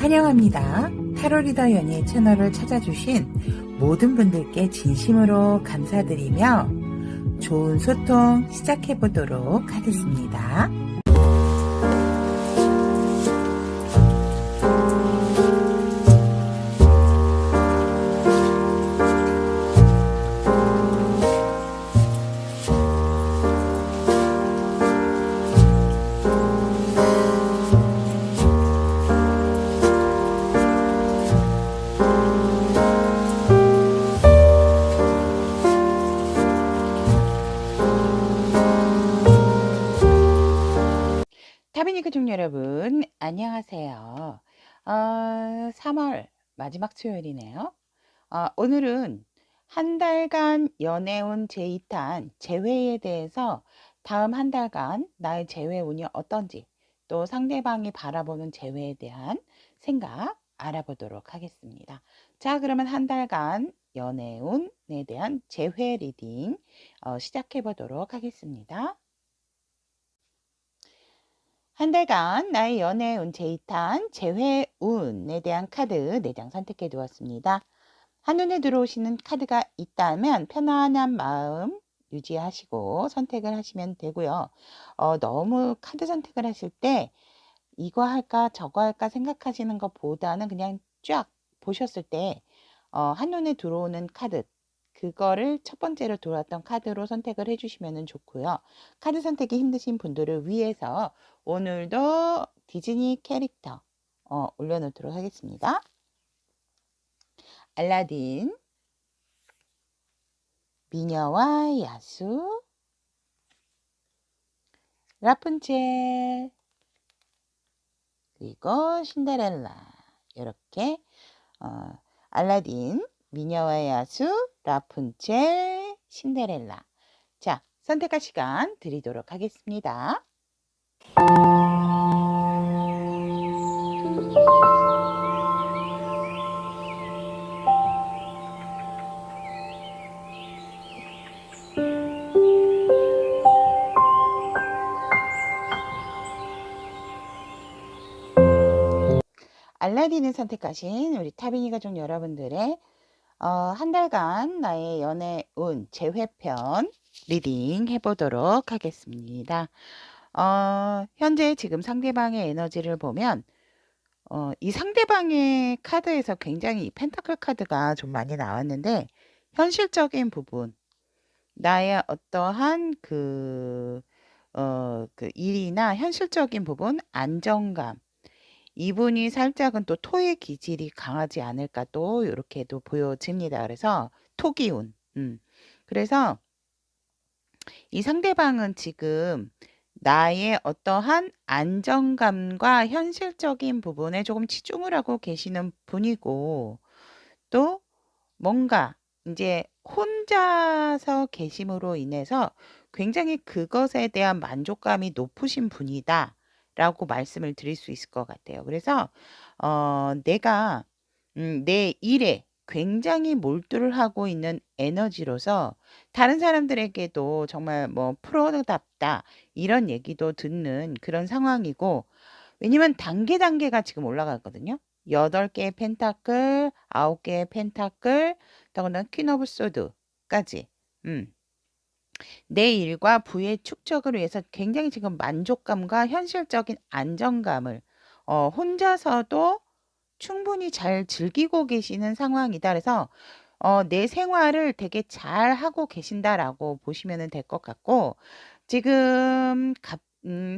환영합니다. 타로리더 연예 채널을 찾아주신 모든 분들께 진심으로 감사드리며 좋은 소통 시작해보도록 하겠습니다. 타비니 가족 여러분 안녕하세요. 3월 마지막 수요일이네요. 오늘은 한 달간 연애운 제2탄 재회에 대해서 다음 한 달간 나의 재회 운이 어떤지 또 상대방이 바라보는 재회에 대한 생각 알아보도록 하겠습니다. 자, 그러면 한 달간 연애운에 대한 재회 리딩 시작해 보도록 하겠습니다. 한 달간 나의 연애운 제2탄 재회운에 대한 카드 4장 선택해 두었습니다. 한눈에 들어오시는 카드가 있다면 편안한 마음 유지하시고 선택을 하시면 되고요. 너무 카드 선택을 하실 때 이거 할까 저거 할까 생각하시는 것보다는 그냥 쫙 보셨을 때 한눈에 들어오는 카드 그거를 첫 번째로 들어왔던 카드로 선택을 해주시면 좋고요. 카드 선택이 힘드신 분들을 위해서 오늘도 디즈니 캐릭터 올려놓도록 하겠습니다. 알라딘, 미녀와 야수, 라푼첼, 그리고 신데렐라 이렇게 알라딘, 미녀와 야수, 라푼첼, 신데렐라. 자, 선택할 시간 드리도록 하겠습니다. 알라딘을 선택하신 우리 타비니 가족 여러분들의 한 달간 나의 연애운 재회편 리딩 해보도록 하겠습니다. 현재 지금 상대방의 에너지를 보면 이 상대방의 카드에서 굉장히 이 펜타클 카드가 좀 많이 나왔는데 현실적인 부분 나의 어떠한 그 일이나 현실적인 부분 안정감 이분이 살짝은 또 토의 기질이 강하지 않을까 또 이렇게도 보여집니다. 그래서 토기운. 그래서 이 상대방은 지금 나의 어떠한 안정감과 현실적인 부분에 조금 치중을 하고 계시는 분이고 또 뭔가 이제 혼자서 계심으로 인해서 굉장히 그것에 대한 만족감이 높으신 분이다. 라고 말씀을 드릴 수 있을 것 같아요. 그래서 내가 내 일에 굉장히 몰두를 하고 있는 에너지로서 다른 사람들에게도 정말 뭐 프로답다 이런 얘기도 듣는 그런 상황이고 왜냐면 단계가 지금 올라갔거든요. 8개의 펜타클, 9개의 펜타클, 더군다나 퀸 오브 소드까지. 내 일과 부의 축적을 위해서 굉장히 지금 만족감과 현실적인 안정감을 혼자서도 충분히 잘 즐기고 계시는 상황이다. 그래서 내 생활을 되게 잘 하고 계신다라고 보시면 될 것 같고 지금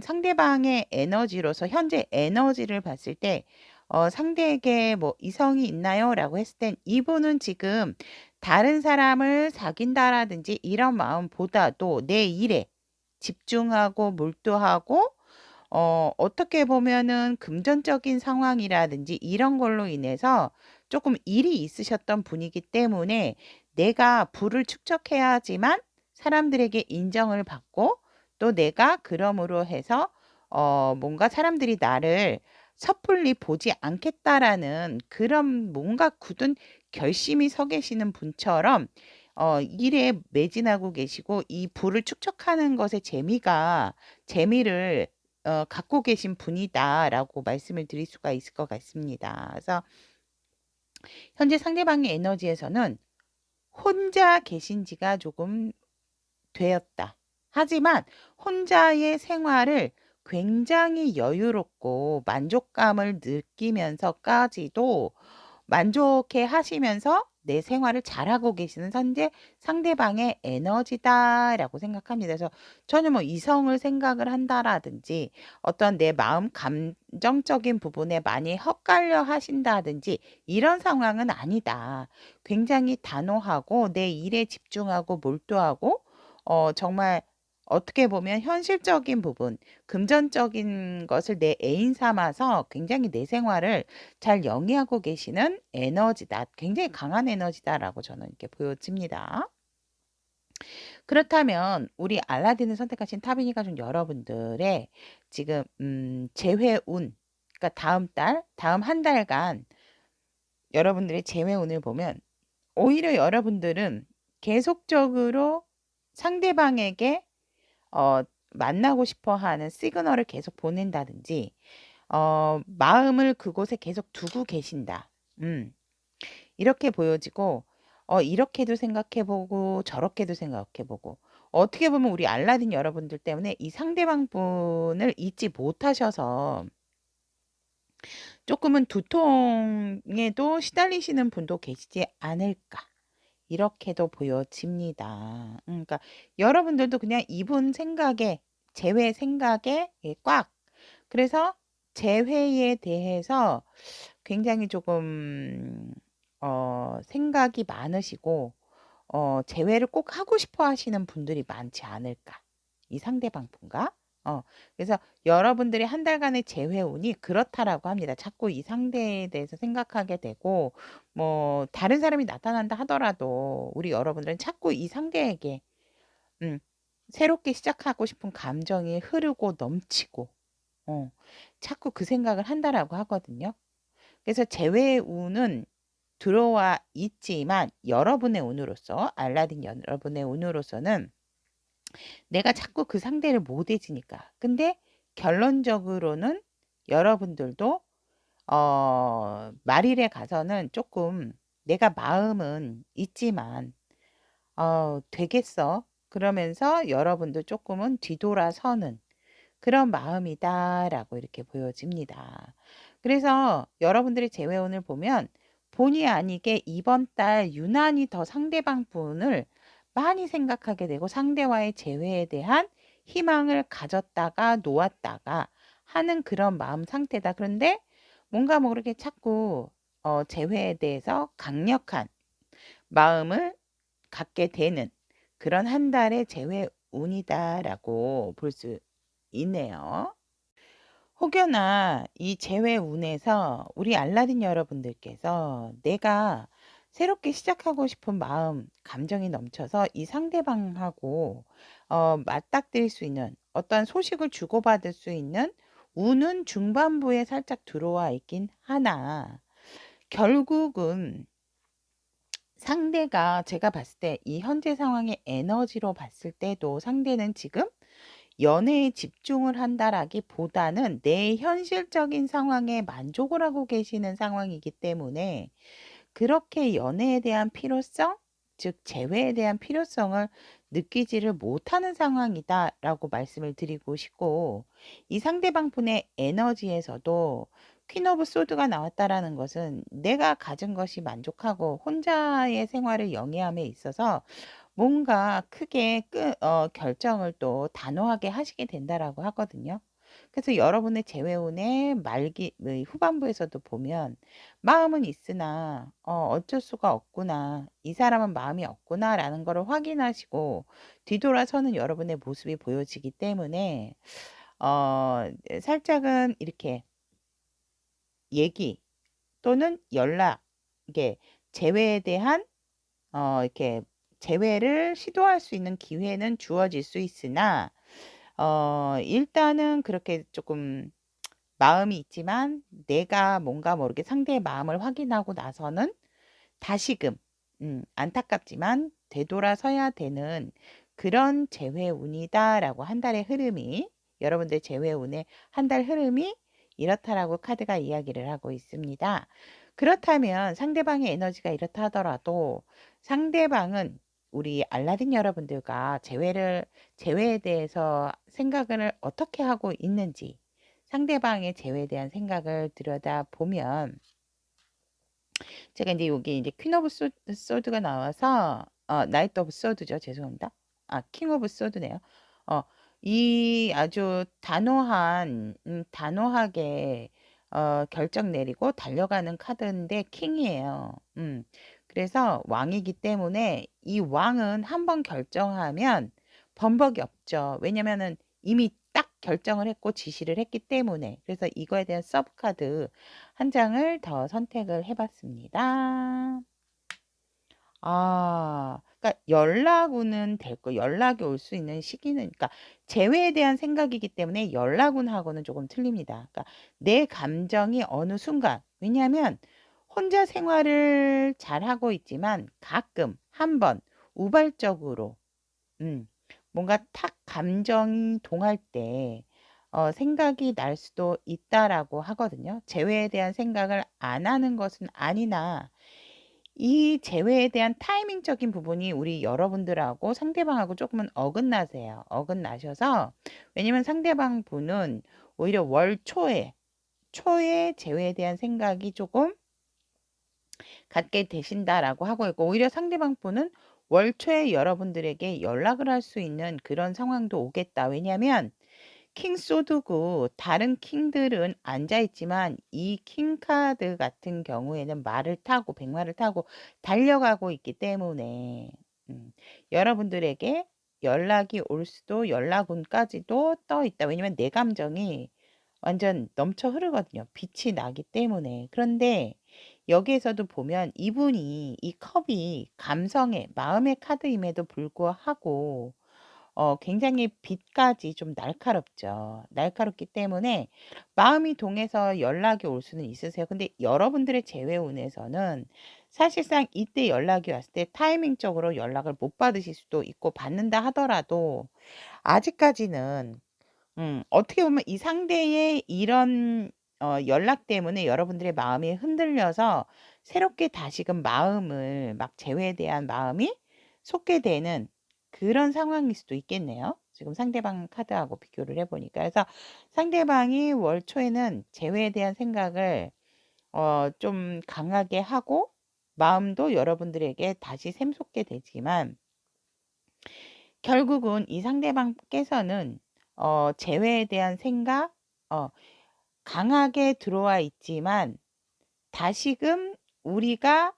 상대방의 에너지로서 현재 에너지를 봤을 때 상대에게 뭐 이성이 있나요? 라고 했을 땐 이분은 지금 다른 사람을 사귄다라든지 이런 마음보다도 내 일에 집중하고 몰두하고 어떻게 보면은 금전적인 상황이라든지 이런 걸로 인해서 조금 일이 있으셨던 분이기 때문에 내가 부를 축적해야지만 사람들에게 인정을 받고 또 내가 그럼으로 해서 뭔가 사람들이 나를 섣불리 보지 않겠다라는 그런 뭔가 굳은 결심이 서 계시는 분처럼 일에 매진하고 계시고 이 부를 축적하는 것의 재미를 갖고 계신 분이다라고 말씀을 드릴 수가 있을 것 같습니다. 그래서 현재 상대방의 에너지에서는 혼자 계신 지가 조금 되었다. 하지만 혼자의 생활을 굉장히 여유롭고 만족감을 느끼면서까지도 만족해 하시면서 내 생활을 잘하고 계시는 현재 상대방의 에너지다라고 생각합니다. 그래서 전혀 뭐 이성을 생각을 한다라든지 어떤 내 마음 감정적인 부분에 많이 헛갈려 하신다든지 이런 상황은 아니다. 굉장히 단호하고 내 일에 집중하고 몰두하고 정말 어떻게 보면 현실적인 부분, 금전적인 것을 내 애인 삼아서 굉장히 내 생활을 잘 영위하고 계시는 에너지다. 굉장히 강한 에너지다라고 저는 이렇게 보여집니다. 그렇다면 우리 알라딘을 선택하신 타비니 가족 여러분들의 지금 재회운, 그러니까 다음 한 달간 여러분들의 재회운을 보면 오히려 여러분들은 계속적으로 상대방에게 만나고 싶어 하는 시그널을 계속 보낸다든지 마음을 그곳에 계속 두고 계신다. 이렇게 보여지고 이렇게도 생각해 보고 저렇게도 생각해 보고 어떻게 보면 우리 알라딘 여러분들 때문에 이 상대방 분을 잊지 못하셔서 조금은 두통에도 시달리시는 분도 계시지 않을까. 이렇게도 보여집니다. 그러니까 여러분들도 그냥 이분 생각에 재회 생각에 꽉 그래서 재회에 대해서 굉장히 조금 생각이 많으시고 재회를 꼭 하고 싶어 하시는 분들이 많지 않을까. 이 상대방 분과. 그래서 여러분들이 한 달간의 재회운이 그렇다라고 합니다. 자꾸 이 상대에 대해서 생각하게 되고 뭐 다른 사람이 나타난다 하더라도 우리 여러분들은 자꾸 이 상대에게 음, 새롭게 시작하고 싶은 감정이 흐르고 넘치고 자꾸 그 생각을 한다라고 하거든요. 그래서 재회의 운은 들어와 있지만 여러분의 운으로서 알라딘 여러분의 운으로서는 내가 자꾸 그 상대를 못 해지니까. 근데 결론적으로는 여러분들도 말일에 가서는 조금 내가 마음은 있지만 되겠어. 그러면서 여러분도 조금은 뒤돌아서는 그런 마음이다라고 이렇게 보여집니다. 그래서 여러분들의 재회운을 보면 본의 아니게 이번 달 유난히 더 상대방 분을 많이 생각하게 되고 상대와의 재회에 대한 희망을 가졌다가 놓았다가 하는 그런 마음 상태다. 그런데 뭔가 모르게 자꾸 재회에 대해서 강력한 마음을 갖게 되는 그런 한 달의 재회 운이다라고 볼 수 있네요. 혹여나 이 재회 운에서 우리 알라딘 여러분들께서 내가 새롭게 시작하고 싶은 마음, 감정이 넘쳐서 이 상대방하고 맞닥뜨릴 수 있는 어떤 소식을 주고받을 수 있는 운은 중반부에 살짝 들어와 있긴 하나 결국은 상대가 제가 봤을 때 이 현재 상황의 에너지로 봤을 때도 상대는 지금 연애에 집중을 한다라기보다는 내 현실적인 상황에 만족을 하고 계시는 상황이기 때문에 그렇게 연애에 대한 필요성, 즉 재회에 대한 필요성을 느끼지를 못하는 상황이다라고 말씀을 드리고 싶고 이 상대방 분의 에너지에서도 퀸 오브 소드가 나왔다라는 것은 내가 가진 것이 만족하고 혼자의 생활을 영위함에 있어서 뭔가 크게 결정을 또 단호하게 하시게 된다라고 하거든요. 그래서 여러분의 재회운의 말기 후반부에서도 보면 마음은 있으나 어쩔 수가 없구나. 이 사람은 마음이 없구나라는 거를 확인하시고 뒤돌아서는 여러분의 모습이 보여지기 때문에 살짝은 이렇게 얘기 또는 연락 이게 재회에 대한 이렇게 재회를 시도할 수 있는 기회는 주어질 수 있으나 일단은 그렇게 조금 마음이 있지만 내가 뭔가 모르게 상대의 마음을 확인하고 나서는 다시금 안타깝지만 되돌아서야 되는 그런 재회 운이다라고 한 달의 흐름이 여러분들 재회운의 한 달 흐름이 이렇다라고 카드가 이야기를 하고 있습니다. 그렇다면 상대방의 에너지가 이렇다 하더라도 상대방은 우리 알라딘 여러분들과 재회에 대해서 생각을 어떻게 하고 있는지, 상대방의 재회에 대한 생각을 들여다보면, 제가 이제 여기 이제 퀸 오브 소드가 나와서 나이트 오브 소드죠. 죄송합니다. 킹 오브 소드네요. 이 아주 단호하게 결정 내리고 달려가는 카드인데 킹이에요. 그래서 왕이기 때문에 이 왕은 한번 결정하면 번복이 없죠. 왜냐면은 이미 딱 결정을 했고 지시를 했기 때문에. 그래서 이거에 대한 서브 카드 한 장을 더 선택을 해봤습니다. 그러니까 연락운은 될 거, 연락이 올 수 있는 시기는, 그러니까 재회에 대한 생각이기 때문에 연락운하고는 조금 틀립니다. 그러니까 내 감정이 어느 순간, 왜냐하면 혼자 생활을 잘하고 있지만 가끔 한번 우발적으로 뭔가 탁 감정이 동할 때 생각이 날 수도 있다라고 하거든요. 재회에 대한 생각을 안 하는 것은 아니나 이 재회에 대한 타이밍적인 부분이 우리 여러분들하고 상대방하고 조금은 어긋나세요. 어긋나셔서, 왜냐면 상대방 분은 오히려 월 초에 재회에 대한 생각이 조금 갖게 되신다라고 하고 있고, 오히려 상대방 분은 월 초에 여러분들에게 연락을 할 수 있는 그런 상황도 오겠다. 왜냐하면 킹 소드고 다른 킹들은 앉아 있지만 이 킹 카드 같은 경우에는 말을 타고 백마를 타고 달려가고 있기 때문에 여러분들에게 연락이 올 수도, 연락운까지도 떠 있다. 왜냐면 내 감정이 완전 넘쳐 흐르거든요. 빛이 나기 때문에. 그런데 여기에서도 보면 이분이 이 컵이 감성의 마음의 카드임에도 불구하고 굉장히 빛까지 좀 날카롭죠. 날카롭기 때문에 마음이 동해서 연락이 올 수는 있으세요. 근데 여러분들의 재회운에서는 사실상 이때 연락이 왔을 때 타이밍적으로 연락을 못 받으실 수도 있고, 받는다 하더라도 아직까지는 어떻게 보면 이 상대의 이런 연락 때문에 여러분들의 마음이 흔들려서 새롭게 다시금 마음을 막 재회에 대한 마음이 솟게 되는 그런 상황일 수도 있겠네요. 지금 상대방 카드하고 비교를 해보니까. 그래서 상대방이 월 초에는 재회에 대한 생각을 좀 강하게 하고 마음도 여러분들에게 다시 샘솟게 되지만, 결국은 이 상대방께서는 재회에 대한 생각 강하게 들어와 있지만 다시금 우리가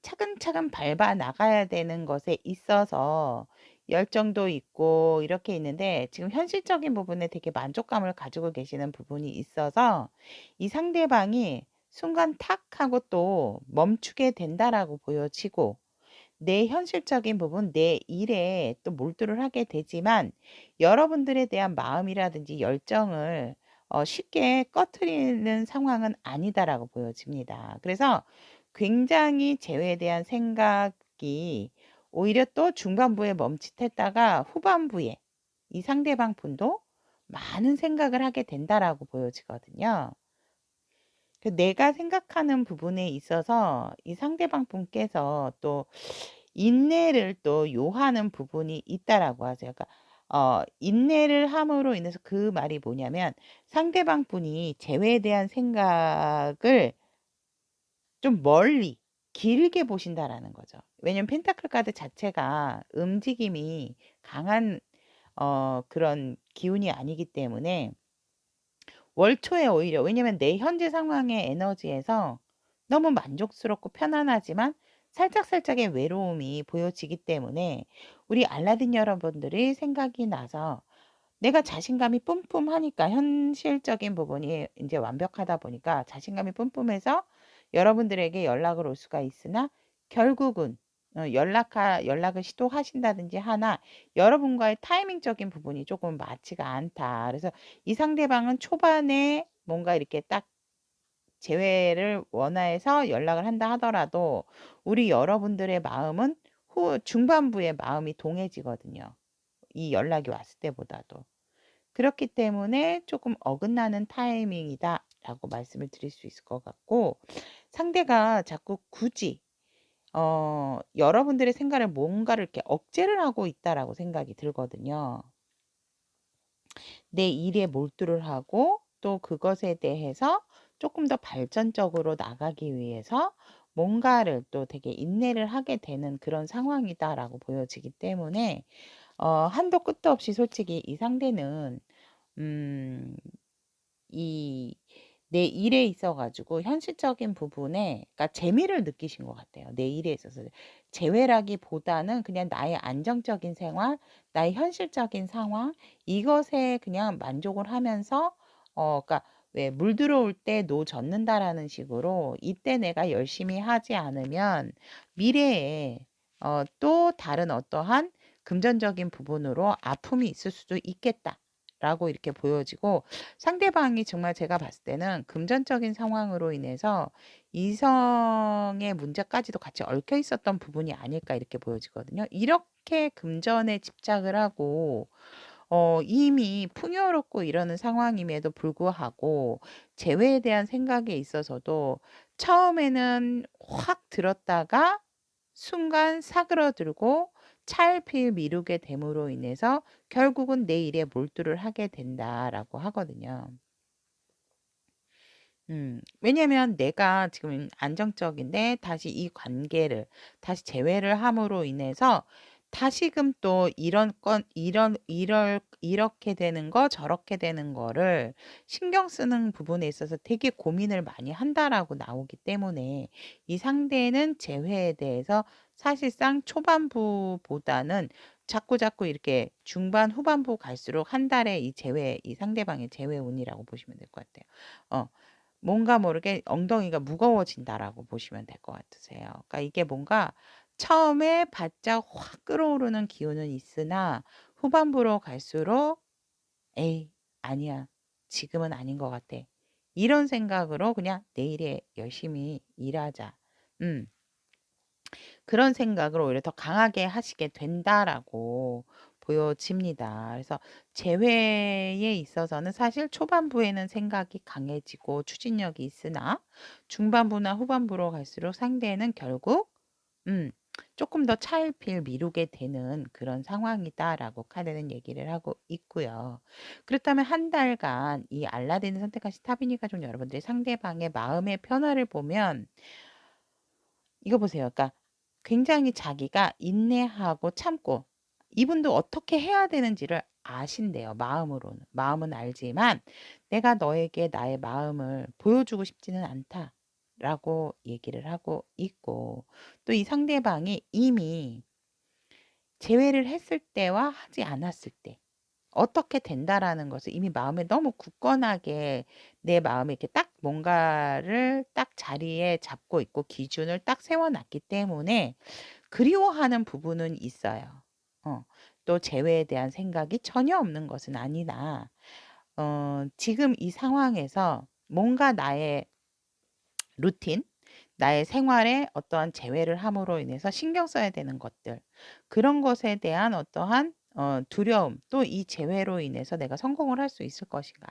차근차근 밟아 나가야 되는 것에 있어서 열정도 있고 이렇게 있는데, 지금 현실적인 부분에 되게 만족감을 가지고 계시는 부분이 있어서 이 상대방이 순간 탁 하고 또 멈추게 된다라고 보여지고, 내 현실적인 부분, 내 일에 또 몰두를 하게 되지만 여러분들에 대한 마음이라든지 열정을 쉽게 꺼트리는 상황은 아니다라고 보여집니다. 그래서 굉장히 재회에 대한 생각이 오히려 또 중반부에 멈칫했다가 후반부에 이 상대방 분도 많은 생각을 하게 된다라고 보여지거든요. 내가 생각하는 부분에 있어서 이 상대방 분께서 또 인내를 또 요하는 부분이 있다라고 하죠. 그러니까 인내를 함으로 인해서 그 말이 뭐냐면 상대방 분이 재회에 대한 생각을 좀 멀리 길게 보신다라는 거죠. 왜냐면 펜타클 카드 자체가 움직임이 강한 그런 기운이 아니기 때문에 월 초에 오히려, 왜냐면 내 현재 상황의 에너지에서 너무 만족스럽고 편안하지만 살짝살짝의 외로움이 보여지기 때문에 우리 알라딘 여러분들이 생각이 나서 내가 자신감이 뿜뿜하니까, 현실적인 부분이 이제 완벽하다 보니까 자신감이 뿜뿜해서 여러분들에게 연락을 올 수가 있으나 결국은 연락을 시도하신다든지 하나 여러분과의 타이밍적인 부분이 조금 맞지가 않다. 그래서 이 상대방은 초반에 뭔가 이렇게 딱 재회를 원해서 연락을 한다 하더라도 우리 여러분들의 마음은 중반부에 마음이 동해지거든요. 이 연락이 왔을 때보다도. 그렇기 때문에 조금 어긋나는 타이밍이다라고 말씀을 드릴 수 있을 것 같고, 상대가 자꾸 굳이 여러분들의 생각을 뭔가를 이렇게 억제를 하고 있다라고 생각이 들거든요. 내 일에 몰두를 하고 또 그것에 대해서 조금 더 발전적으로 나가기 위해서 뭔가를 또 되게 인내를 하게 되는 그런 상황이다라고 보여지기 때문에, 한도 끝도 없이 솔직히 이 상대는 음 이 내 일에 있어 가지고 현실적인 부분에, 그러니까 재미를 느끼신 것 같아요. 내 일에 있어서 재회라기보다는 그냥 나의 안정적인 생활, 나의 현실적인 상황, 이것에 그냥 만족을 하면서, 그러니까 왜 "물 들어올 때 노 젓는다."라는 식으로 이때 내가 열심히 하지 않으면 미래에 또 다른 어떠한 금전적인 부분으로 아픔이 있을 수도 있겠다라고 이렇게 보여지고, 상대방이 정말 제가 봤을 때는 금전적인 상황으로 인해서 이성의 문제까지도 같이 얽혀 있었던 부분이 아닐까 이렇게 보여지거든요. 이렇게 금전에 집착을 하고 이미 풍요롭고 이러는 상황임에도 불구하고 재회에 대한 생각에 있어서도 처음에는 확 들었다가 순간 사그러들고 차일피일 미루게 됨으로 인해서 결국은 내 일에 몰두를 하게 된다라고 하거든요. 왜냐면 내가 지금 안정적인데 다시 이 관계를 다시 재회를 함으로 인해서 다시금 또 이렇게 되는 거 저렇게 되는 거를 신경 쓰는 부분에 있어서 되게 고민을 많이 한다라고 나오기 때문에, 이 상대는 재회에 대해서 사실상 초반부보다는 자꾸자꾸 이렇게 중반 후반부 갈수록 한 달에 이 상대방의 재회 운이라고 보시면 될 것 같아요. 어. 뭔가 모르게 엉덩이가 무거워진다라고 보시면 될 것 같으세요. 그러니까 이게 뭔가 처음에 바짝 확 끌어오르는 기운은 있으나 후반부로 갈수록 '에이 아니야. 지금은 아닌 것 같아.' 이런 생각으로 그냥 '내일에 열심히 일하자.' 음. 그런 생각을 오히려 더 강하게 하시게 된다라고 보여집니다. 그래서 재회에 있어서는 사실 초반부에는 생각이 강해지고 추진력이 있으나 중반부나 후반부로 갈수록 상대는 결국 음 조금 더 차일피일 미루게 되는 그런 상황이다라고 카드는 얘기를 하고 있고요. 그렇다면 한 달간 이 알라딘을 선택하신 타비니 가족 여러분들이 상대방의 마음의 변화를 보면 이거 보세요. 그러니까 굉장히 자기가 인내하고 참고, 이분도 어떻게 해야 되는지를 아신대요, 마음으로는. 마음은 알지만 "내가 너에게 나의 마음을 보여주고 싶지는 않다."라고 얘기를 하고 있고, 또 이 상대방이 이미 재회를 했을 때와 하지 않았을 때 어떻게 된다라는 것을 이미 마음에 너무 굳건하게, 내 마음에 이렇게 딱 뭔가를 딱 자리에 잡고 있고 기준을 딱 세워 놨기 때문에 그리워하는 부분은 있어요. 또 재회에 대한 생각이 전혀 없는 것은 아니나, 지금 이 상황에서 뭔가 나의 루틴, 나의 생활에 어떠한 재회를 함으로 인해서 신경 써야 되는 것들, 그런 것에 대한 어떠한 두려움, 또 이 재회로 인해서 내가 성공을 할 수 있을 것인가,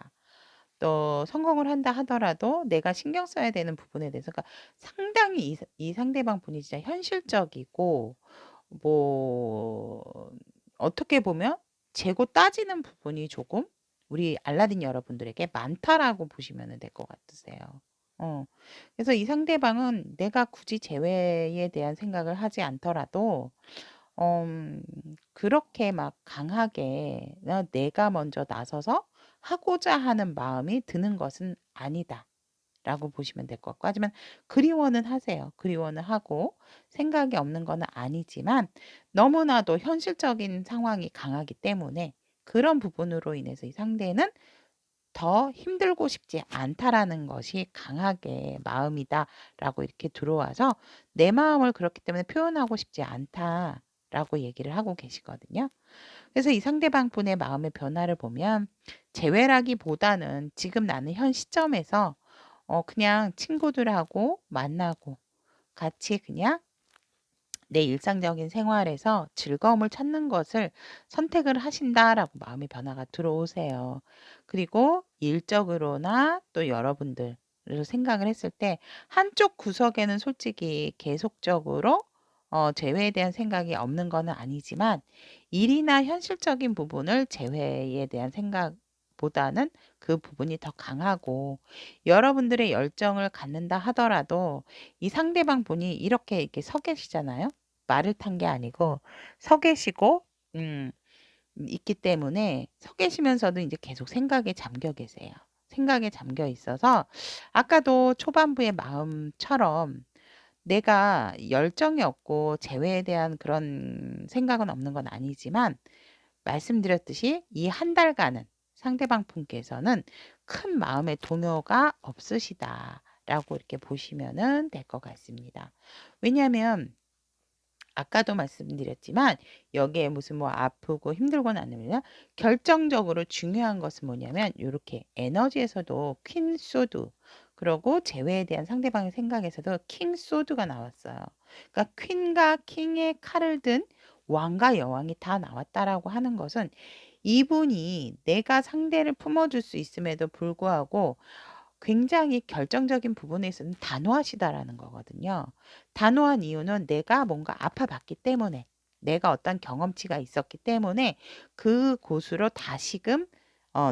또 성공을 한다 하더라도 내가 신경 써야 되는 부분에 대해서, 그러니까 상당히 이 상대방 분이 진짜 현실적이고, 뭐 어떻게 보면 재고 따지는 부분이 조금 우리 알라딘 여러분들에게 많다라고 보시면 될 것 같으세요. 어. 그래서 이 상대방은 내가 굳이 재회에 대한 생각을 하지 않더라도 그렇게 막 강하게 내가 먼저 나서서 하고자 하는 마음이 드는 것은 아니다.'라고 보시면 될 것 같고, 하지만 그리워는 하세요. 그리워는 하고 생각이 없는 건 아니지만 너무나도 현실적인 상황이 강하기 때문에 그런 부분으로 인해서 이 상대는 '더 힘들고 싶지 않다.'라는 것이 강하게 '마음이다.'라고 이렇게 들어와서 '내 마음을 그렇기 때문에 표현하고 싶지 않다.'라고 얘기를 하고 계시거든요. 그래서 이 상대방 분의 마음의 변화를 보면 재회라기보다는 지금 나는 현 시점에서 그냥 친구들하고 만나고 같이 그냥 내 일상적인 생활에서 즐거움을 찾는 것을 선택을 하신다라고 마음의 변화가 들어오세요. 그리고 일적으로나 또 여러분들 생각을 했을 때 한쪽 구석에는 솔직히 계속적으로 재회에 대한 생각이 없는 거는 아니지만 일이나 현실적인 부분을 재회에 대한 생각보다는 그 부분이 더 강하고 여러분들의 열정을 갖는다 하더라도 이 상대방 분이 이렇게 서 계시잖아요. 말을 탄 게 아니고 서 계시고 음 있기 때문에 서 계시면서도 이제 계속 생각에 잠겨 계세요. 생각에 잠겨 있어서 아까도 초반부의 마음처럼 내가 열정이 없고 재회에 대한 그런 생각은 없는 건 아니지만 말씀드렸듯이 이 한 달간은 상대방 분께서는 큰 마음의 동요가 없으시다라고 이렇게 보시면은 될 것 같습니다. 왜냐하면 아까도 말씀드렸지만 여기에 무슨 뭐 아프고 힘들고는 아니라 결정적으로 중요한 것은 뭐냐면 요렇게 에너지에서도 퀸 소드 그러고 재회에 대한 상대방의 생각에서도 킹 소드가 나왔어요. 그러니까 퀸과 킹의 칼을 든 왕과 여왕이 다 나왔다라고 하는 것은 이분이 내가 상대를 품어줄 수 있음에도 불구하고 굉장히 결정적인 부분에 있어서는 단호하시다라는 거거든요. 단호한 이유는 내가 뭔가 아파봤기 때문에 내가 어떤 경험치가 있었기 때문에 그곳으로 다시금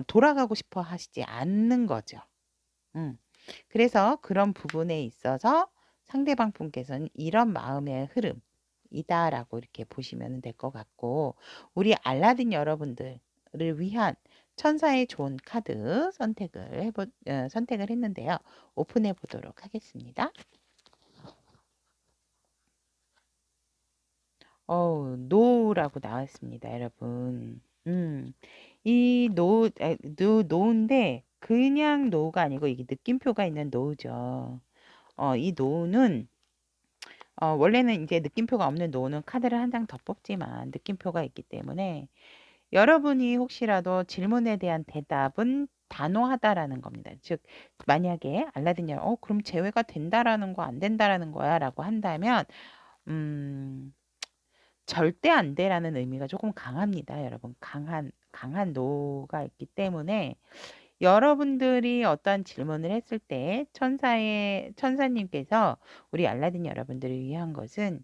돌아가고 싶어 하시지 않는 거죠. 그래서 그런 부분에 있어서 상대방 분께서는 이런 마음의 흐름이다라고 이렇게 보시면 될 것 같고 우리 알라딘 여러분들을 위한 천사의 좋은 카드 선택을 했는데요. 오픈해 보도록 하겠습니다. 노라고 나왔습니다, 여러분. 이 노인데 그냥 노가 아니고 이게 느낌표가 있는 노죠. 이 노는 원래는 이제 느낌표가 없는 노는 카드를 한 장 더 뽑지만 느낌표가 있기 때문에 여러분이 혹시라도 질문에 대한 대답은 단호하다라는 겁니다. 즉 만약에 알라딘이 그럼 제외가 된다라는 거 안 된다라는 거야라고 한다면 절대 안 돼라는 의미가 조금 강합니다. 여러분 강한 노가 있기 때문에 여러분들이 어떠한 질문을 했을 때 천사님께서 우리 알라딘 여러분들을 위한 것은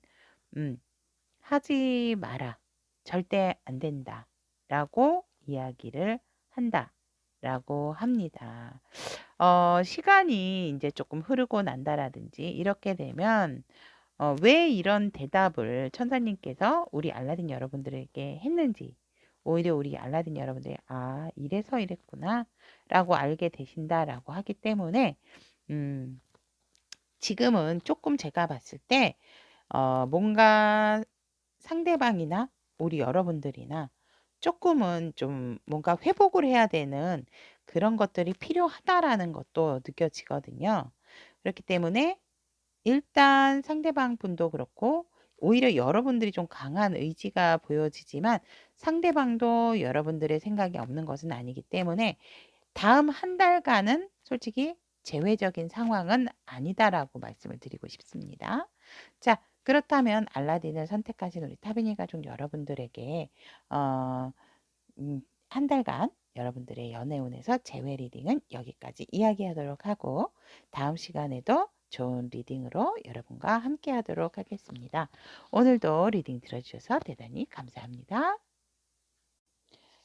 하지 마라. 절대 안 된다. 라고 이야기를 한다. 라고 합니다. 시간이 이제 조금 흐르고 난다라든지 이렇게 되면 왜 이런 대답을 천사님께서 우리 알라딘 여러분들에게 했는지 오히려 우리 알라딘 여러분들이 이래서 이랬구나 라고 알게 되신다라고 하기 때문에 지금은 조금 제가 봤을 때 뭔가 상대방이나 우리 여러분들이나 조금은 좀 뭔가 회복을 해야 되는 그런 것들이 필요하다라는 것도 느껴지거든요. 그렇기 때문에 일단 상대방 분도 그렇고 오히려 여러분들이 좀 강한 의지가 보여지지만 상대방도 여러분들의 생각이 없는 것은 아니기 때문에 다음 한 달간은 솔직히 재회적인 상황은 아니다라고 말씀을 드리고 싶습니다. 자, 그렇다면 알라딘을 선택하신 우리 타비니 가족 여러분들에게 한 달간 여러분들의 연애운에서 재회 리딩은 여기까지 이야기하도록 하고 다음 시간에도 좋은 리딩으로 여러분과 함께 하도록 하겠습니다. 오늘도 리딩 들어주셔서 대단히 감사합니다.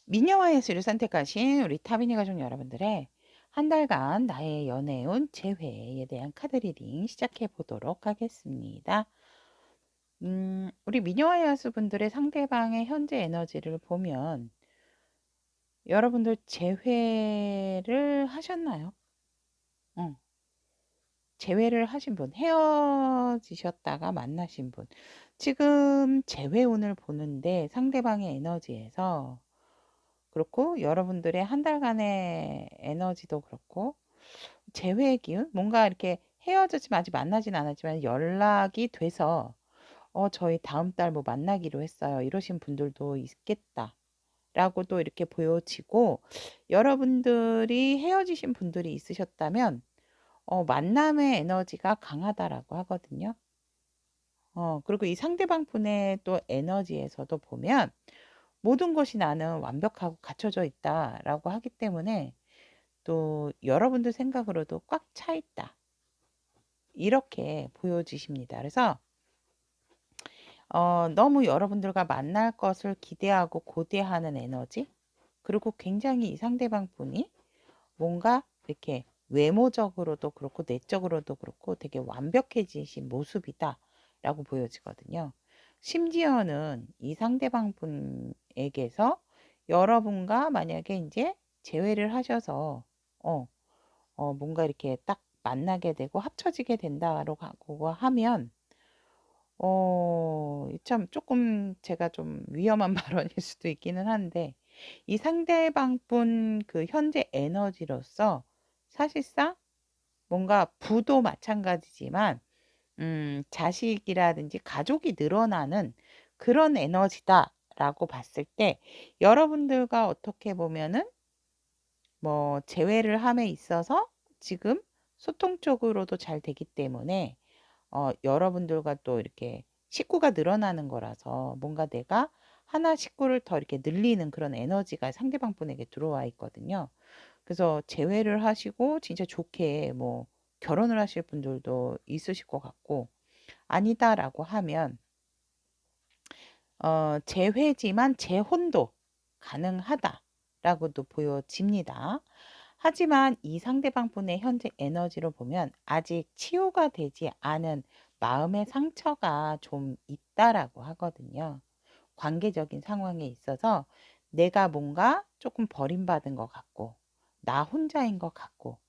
미녀와 예술을 선택하신 우리 타비니 가족 여러분들의 한 달간 나의 연애운 재회에 대한 카드 리딩 시작해 보도록 하겠습니다. 우리 미녀와 야수분들의 상대방의 현재 에너지를 보면 여러분들 재회를 하셨나요? 재회를 하신 분, 헤어지셨다가 만나신 분. 지금 재회운을 보는데 상대방의 에너지에서 그렇고 여러분들의 한 달간의 에너지도 그렇고 재회의 기운? 뭔가 이렇게 헤어졌지만 아직 만나진 않았지만 연락이 돼서 저희 다음 달 뭐 만나기로 했어요. 이러신 분들도 있겠다. 라고 또 이렇게 보여지고 여러분들이 헤어지신 분들이 있으셨다면 만남의 에너지가 강하다라고 하거든요. 그리고 이 상대방 분의 또 에너지에서도 보면 모든 것이 나는 완벽하고 갖춰져 있다라고 하기 때문에 또 여러분들 생각으로도 꽉 차 있다. 이렇게 보여지십니다. 그래서 너무 여러분들과 만날 것을 기대하고 고대하는 에너지, 그리고 굉장히 이 상대방 분이 뭔가 이렇게 외모적으로도 그렇고 내적으로도 그렇고 되게 완벽해지신 모습이다라고 보여지거든요. 심지어는 이 상대방 분에게서 여러분과 만약에 이제 재회를 하셔서 뭔가 이렇게 딱 만나게 되고 합쳐지게 된다고 하면 참 조금 제가 좀 위험한 발언일 수도 있기는 한데 이 상대방 분 그 현재 에너지로서 사실상 뭔가 부도 마찬가지지만 자식이라든지 가족이 늘어나는 그런 에너지다라고 봤을 때 여러분들과 어떻게 보면은 뭐 재회를 함에 있어서 지금 소통적으로도 잘 되기 때문에 여러분들과 또 이렇게 식구가 늘어나는 거라서 뭔가 내가 하나 식구를 더 이렇게 늘리는 그런 에너지가 상대방 분에게 들어와 있거든요. 그래서 재회를 하시고 진짜 좋게 뭐 결혼을 하실 분들도 있으실 것 같고 아니다라고 하면 재회지만 재혼도 가능하다라고도 보여집니다. 하지만 이 상대방 분의 현재 에너지로 보면 아직 치유가 되지 않은 마음의 상처가 좀 있다라고 하거든요. 관계적인 상황에 있어서 내가 뭔가 조금 버림받은 것 같고, 나 혼자인 것 같고,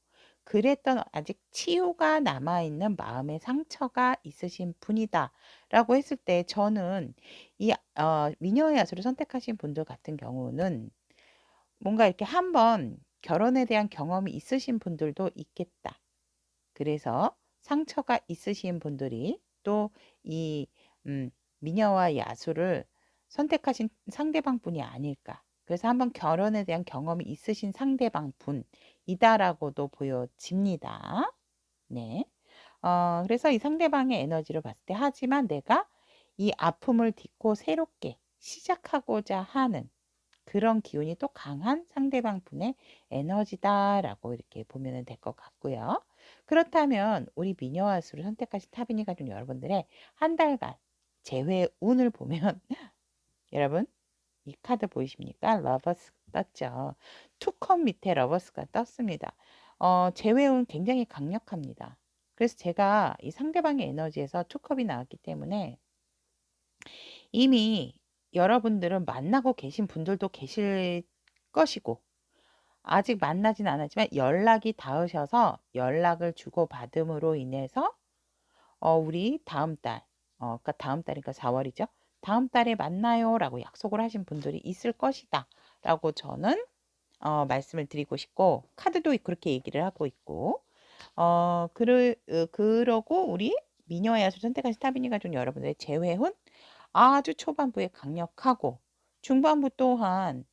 그랬던 아직 치유가 남아있는 마음의 상처가 있으신 분이다 라고 했을 때 저는 이 미녀의 야수를 선택하신 분들 같은 경우는 뭔가 이렇게 한번 결혼에 대한 경험이 있으신 분들도 있겠다. 그래서 상처가 있으신 분들이 또 이 미녀와 야수를 선택하신 상대방 분이 아닐까. 그래서 한번 결혼에 대한 경험이 있으신 상대방 분이다라고도 보여집니다. 네. 그래서 이 상대방의 에너지를 봤을 때 하지만 내가 이 아픔을 딛고 새롭게 시작하고자 하는 그런 기운이 또 강한 상대방 분의 에너지다라고 이렇게 보면 될 것 같고요. 그렇다면 우리 미녀와 수를 선택하신 타비니 가족 여러분들의 한 달간 재회 운을 보면 여러분 이 카드 보이십니까? 러버스 떴죠. 투컵 밑에 러버스가 떴습니다. 재회운 굉장히 강력합니다. 그래서 제가 이 상대방의 에너지에서 투컵이 나왔기 때문에 이미 여러분들은 만나고 계신 분들도 계실 것이고 아직 만나진 않았지만 연락이 닿으셔서 연락을 주고받음으로 인해서 우리 다음 달, 그러니까 다음 달이니까 4월이죠. 다음 달에 만나요라고 약속을 하신 분들이 있을 것이다라고 저는 말씀을 드리고 싶고 카드도 그렇게 얘기를 하고 있고 그러고 우리 미녀의 야수 선택하신 타비니 가족 여러분들의 재회훈 아주 초반부에 강력하고 중반부 또한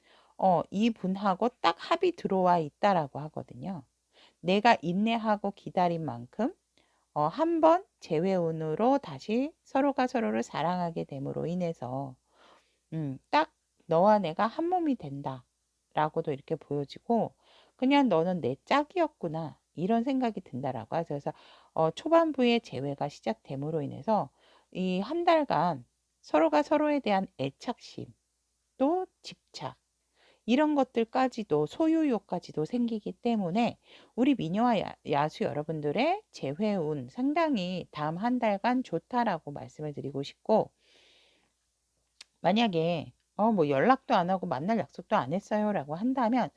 이분하고 딱 합이 들어와 있다라고 하거든요. 내가 인내하고 기다린 만큼 한번 재회운으로 다시 서로가 서로를 사랑하게 됨으로 인해서 딱 너와 내가 한 몸이 된다라고도 이렇게 보여지고 그냥 너는 내 짝이었구나 이런 생각이 든다라고 하죠. 그래서 초반부에 재회가 시작됨으로 인해서 이 한 달간 서로가 서로에 대한 애착심 또 집착 이런 것들까지도 소유욕까지도 생기기 때문에 우리 미녀와 야수 여러분들의 재회운 상당히 다음 한 달간 좋다라고 말씀을 드리고 싶고 만약에 뭐 연락도 안 하고 만날 약속도 안 했어요라고 한다면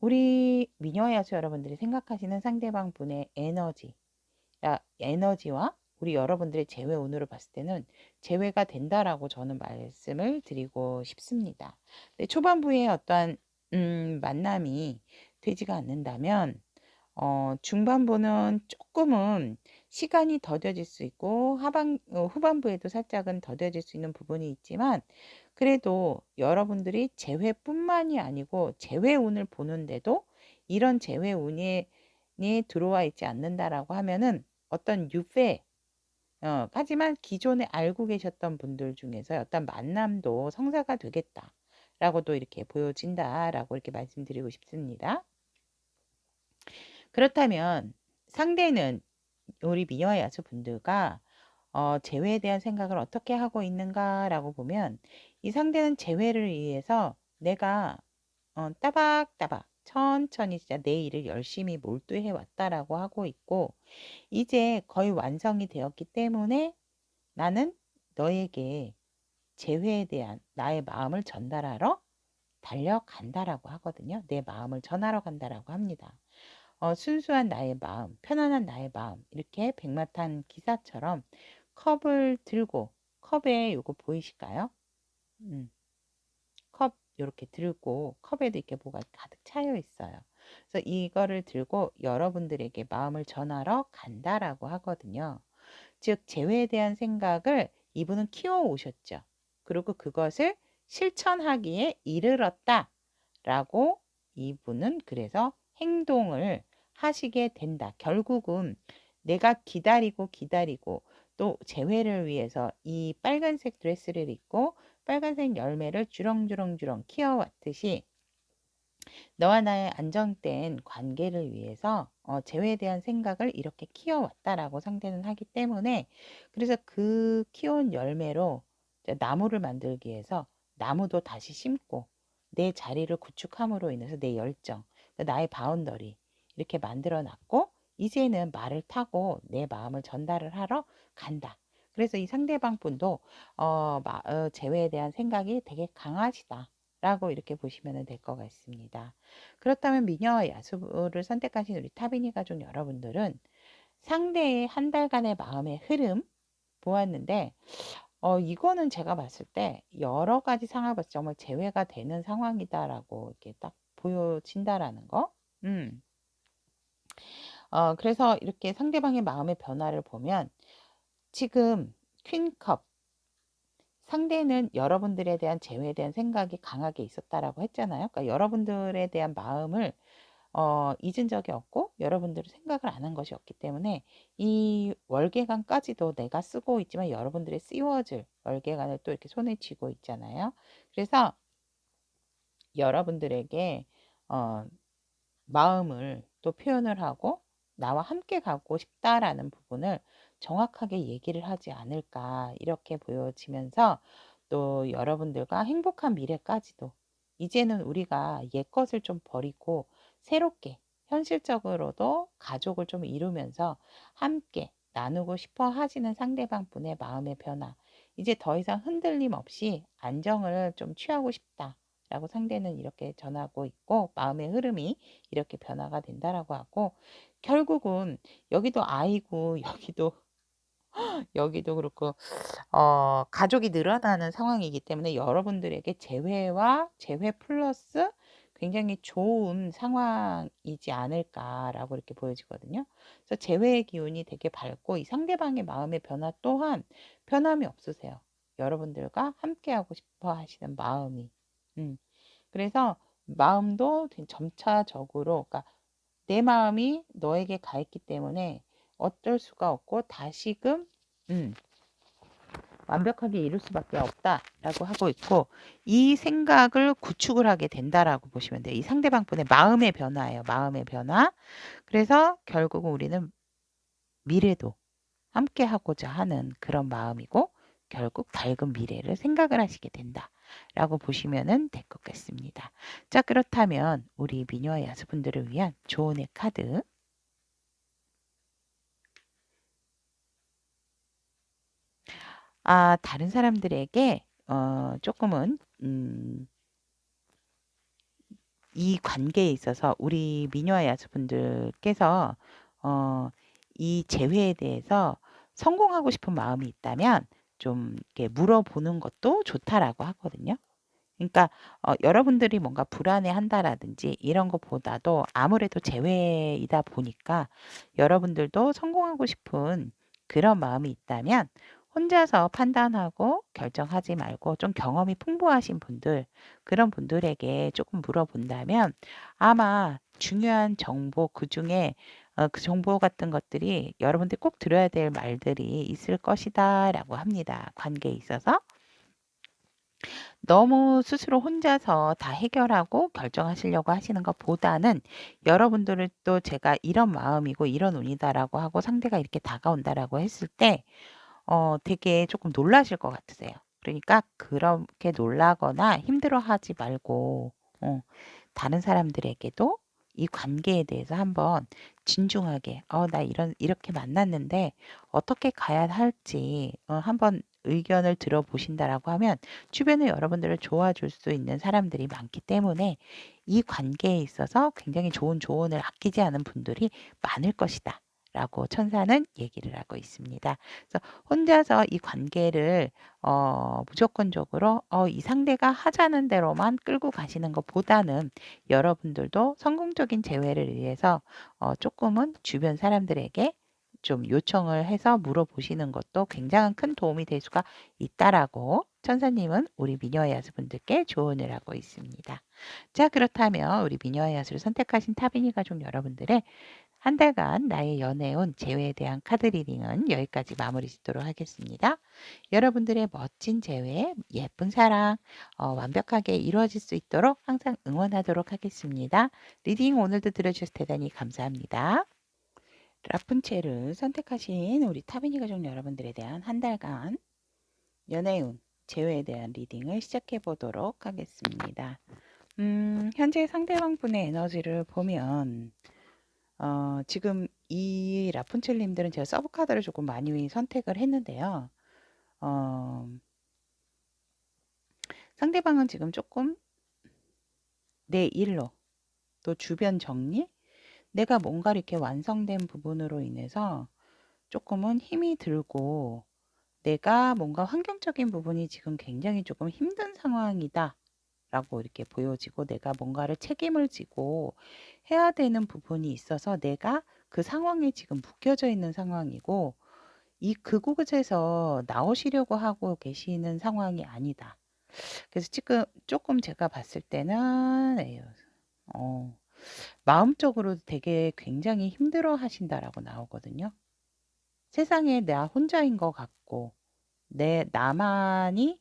우리 미녀와 야수 여러분들이 생각하시는 상대방 분의 에너지와 우리 여러분들의 재회 운으로 봤을 때는 재회가 된다라고 저는 말씀을 드리고 싶습니다. 근데 초반부에 어떠한 만남이 되지가 않는다면 중반부는 조금은 시간이 더뎌질 수 있고 후반부에도 살짝은 더뎌질 수 있는 부분이 있지만 그래도 여러분들이 재회뿐만이 아니고 재회운을 보는데도 이런 재회운이 들어와 있지 않는다라고 하면은 어떤 유회 하지만 기존에 알고 계셨던 분들 중에서 어떤 만남도 성사가 되겠다라고도 이렇게 보여진다라고 이렇게 말씀드리고 싶습니다. 그렇다면 상대는 우리 미녀와 야수분들과 재회에 대한 생각을 어떻게 하고 있는가라고 보면 이 상대는 재회를 위해서 내가 따박따박 천천히 진짜 내 일을 열심히 몰두해 왔다라고 하고 있고 이제 거의 완성이 되었기 때문에 나는 너에게 재회에 대한 나의 마음을 전달하러 달려간다라고 하거든요. 내 마음을 전하러 간다라고 합니다. 순수한 나의 마음, 편안한 나의 마음 이렇게 백마탄 기사처럼 컵을 들고 컵에 요거 보이실까요? 컵 이렇게 들고 컵에도 이렇게 뭐가 가득 차여 있어요. 그래서 이거를 들고 여러분들에게 마음을 전하러 간다라고 하거든요. 즉 재회에 대한 생각을 이분은 키워 오셨죠. 그리고 그것을 실천하기에 이르렀다라고 이분은 그래서 행동을 하시게 된다. 결국은 내가 기다리고 또 재회를 위해서 이 빨간색 드레스를 입고 빨간색 열매를 주렁주렁 키워왔듯이 너와 나의 안정된 관계를 위해서 재회에 대한 생각을 이렇게 키워왔다라고 상대는 하기 때문에 그래서 그 키운 열매로 나무를 만들기 위해서 나무도 다시 심고 내 자리를 구축함으로 인해서 내 열정, 나의 바운더리 이렇게 만들어 놨고 이제는 말을 타고 내 마음을 전달을 하러 간다. 그래서 이 상대방 분도 재회에 대한 생각이 되게 강하시다. 라고 이렇게 보시면 될 것 같습니다. 그렇다면 미녀와 야수를 선택하신 우리 타비니 가족 여러분들은 상대의 한 달간의 마음의 흐름 보았는데 이거는 제가 봤을 때 여러 가지 상황을 봤을 때 정말 재회가 되는 상황이다라고 이렇게 딱 보여진다라는 거. 그래서 이렇게 상대방의 마음의 변화를 보면 지금 퀸컵 상대는 여러분들에 대한 재회에 대한 생각이 강하게 있었다라고 했잖아요. 그러니까 여러분들에 대한 마음을 잊은 적이 없고 여러분들이 생각을 안 한 것이 없기 때문에 이 월계관까지도 내가 쓰고 있지만 여러분들의 씌워질 월계관을 또 이렇게 손에 쥐고 있잖아요. 그래서 여러분들에게 마음을 또 표현을 하고 나와 함께 가고 싶다라는 부분을 정확하게 얘기를 하지 않을까 이렇게 보여지면서 또 여러분들과 행복한 미래까지도 이제는 우리가 옛것을 좀 버리고 새롭게 현실적으로도 가족을 좀 이루면서 함께 나누고 싶어 하시는 상대방 분의 마음의 변화 이제 더 이상 흔들림 없이 안정을 좀 취하고 싶다. 라고 상대는 이렇게 전하고 있고 마음의 흐름이 이렇게 변화가 된다라고 하고 결국은 여기도 아이고 여기도 그렇고 가족이 늘어나는 상황이기 때문에 여러분들에게 재회와 재회 플러스 굉장히 좋은 상황이지 않을까라고 이렇게 보여지거든요. 그래서 재회의 기운이 되게 밝고 이 상대방의 마음의 변화 또한 변함이 없으세요. 여러분들과 함께하고 싶어 하시는 마음이. 그래서 마음도 점차적으로 그러니까 내 마음이 너에게 가 있기 때문에 어쩔 수가 없고 다시금 완벽하게 이룰 수밖에 없다라고 하고 있고 이 생각을 구축을 하게 된다라고 보시면 돼요. 이 상대방 분의 마음의 변화예요. 마음의 변화. 그래서 결국은 우리는 미래도 함께 하고자 하는 그런 마음이고 결국 밝은 미래를 생각을 하시게 된다라고 보시면 될 것 같습니다. 자, 그렇다면 우리 미녀와 야수분들을 위한 조언의 카드 다른 사람들에게 조금은 이 관계에 있어서 우리 미녀와 야수분들께서 이 재회에 대해서 성공하고 싶은 마음이 있다면 좀 이렇게 물어보는 것도 좋다라고 하거든요. 그러니까 여러분들이 뭔가 불안해한다라든지 이런 것보다도 아무래도 재회이다 보니까 여러분들도 성공하고 싶은 그런 마음이 있다면 혼자서 판단하고 결정하지 말고 좀 경험이 풍부하신 분들 그런 분들에게 조금 물어본다면 아마 중요한 정보 그중에 그 정보 같은 것들이 여러분들이 꼭 들어야 될 말들이 있을 것이다라고 합니다. 관계에 있어서. 너무 스스로 혼자서 다 해결하고 결정하시려고 하시는 것보다는 여러분들을 또 제가 이런 마음이고 이런 운이다라고 하고 상대가 이렇게 다가온다라고 했을 때 되게 조금 놀라실 것 같으세요. 그러니까 그렇게 놀라거나 힘들어하지 말고 다른 사람들에게도 이 관계에 대해서 한번 진중하게 나 이렇게 만났는데 어떻게 가야 할지 한번 의견을 들어보신다라고 하면 주변에 여러분들을 도와줄 수 있는 사람들이 많기 때문에 이 관계에 있어서 굉장히 좋은 조언을 아끼지 않은 분들이 많을 것이다. 라고 천사는 얘기를 하고 있습니다. 그래서 혼자서 이 관계를 무조건적으로 이 상대가 하자는 대로만 끌고 가시는 것보다는 여러분들도 성공적인 재회를 위해서 조금은 주변 사람들에게 좀 요청을 해서 물어보시는 것도 굉장한 큰 도움이 될 수가 있다라고 천사님은 우리 미녀의 야수분들께 조언을 하고 있습니다. 자, 그렇다면 우리 미녀의 야수를 선택하신 타비니 가족 여러분들의 한 달간 나의 연애운 재회에 대한 카드 리딩은 여기까지 마무리 짓도록 하겠습니다. 여러분들의 멋진 재회, 예쁜 사랑 완벽하게 이루어질 수 있도록 항상 응원하도록 하겠습니다. 리딩 오늘도 들어주셔서 대단히 감사합니다. 라푼첼을 선택하신 우리 타비니 가족 여러분들에 대한 한 달간 연애운 재회에 대한 리딩을 시작해 보도록 하겠습니다. 현재 상대방 분의 에너지를 보면 지금 이 라푼첼님들은 제가 서브 카드를 조금 많이 선택을 했는데요. 상대방은 지금 조금 내 일로 또 주변 정리, 내가 뭔가 이렇게 완성된 부분으로 인해서 조금은 힘이 들고 내가 뭔가 환경적인 부분이 지금 굉장히 조금 힘든 상황이다. 라고 이렇게 보여지고 내가 뭔가를 책임을 지고 해야 되는 부분이 있어서 내가 그 상황에 지금 묶여져 있는 상황이고 이 그곳에서 나오시려고 하고 계시는 상황이 아니다. 그래서 지금 조금 제가 봤을 때는 마음적으로 되게 굉장히 힘들어 하신다라고 나오거든요. 세상에 나 혼자인 것 같고 나만이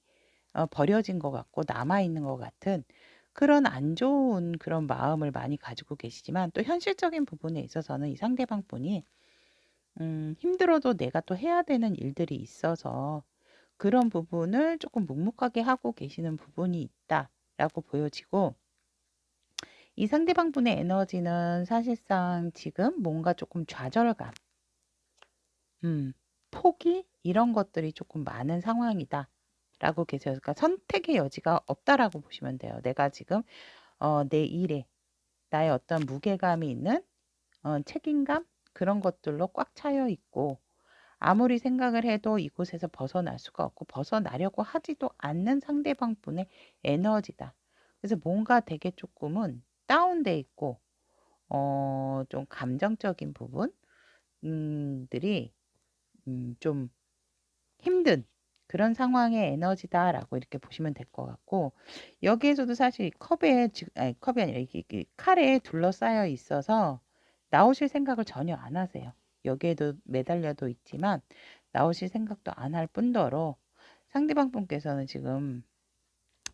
버려진 것 같고 남아있는 것 같은 그런 안 좋은 그런 마음을 많이 가지고 계시지만 또 현실적인 부분에 있어서는 이 상대방 분이 힘들어도 내가 또 해야 되는 일들이 있어서 그런 부분을 조금 묵묵하게 하고 계시는 부분이 있다라고 보여지고 이 상대방 분의 에너지는 사실상 지금 뭔가 조금 좌절감, 포기 이런 것들이 조금 많은 상황이다. 라고 계세요. 그러니까 선택의 여지가 없다라고 보시면 돼요. 내가 지금 내 일에 나의 어떤 무게감이 있는 책임감 그런 것들로 꽉 차여 있고 아무리 생각을 해도 이곳에서 벗어날 수가 없고 벗어나려고 하지도 않는 상대방 분의 에너지다. 그래서 뭔가 되게 조금은 다운돼 있고 좀 감정적인 부분들이 좀 힘든 그런 상황의 에너지다라고 이렇게 보시면 될 것 같고 여기에서도 사실 컵이 아니라 이게 칼에 둘러싸여 있어서 나오실 생각을 전혀 안 하세요. 여기에도 매달려도 있지만 나오실 생각도 안 할 뿐더러 상대방 분께서는 지금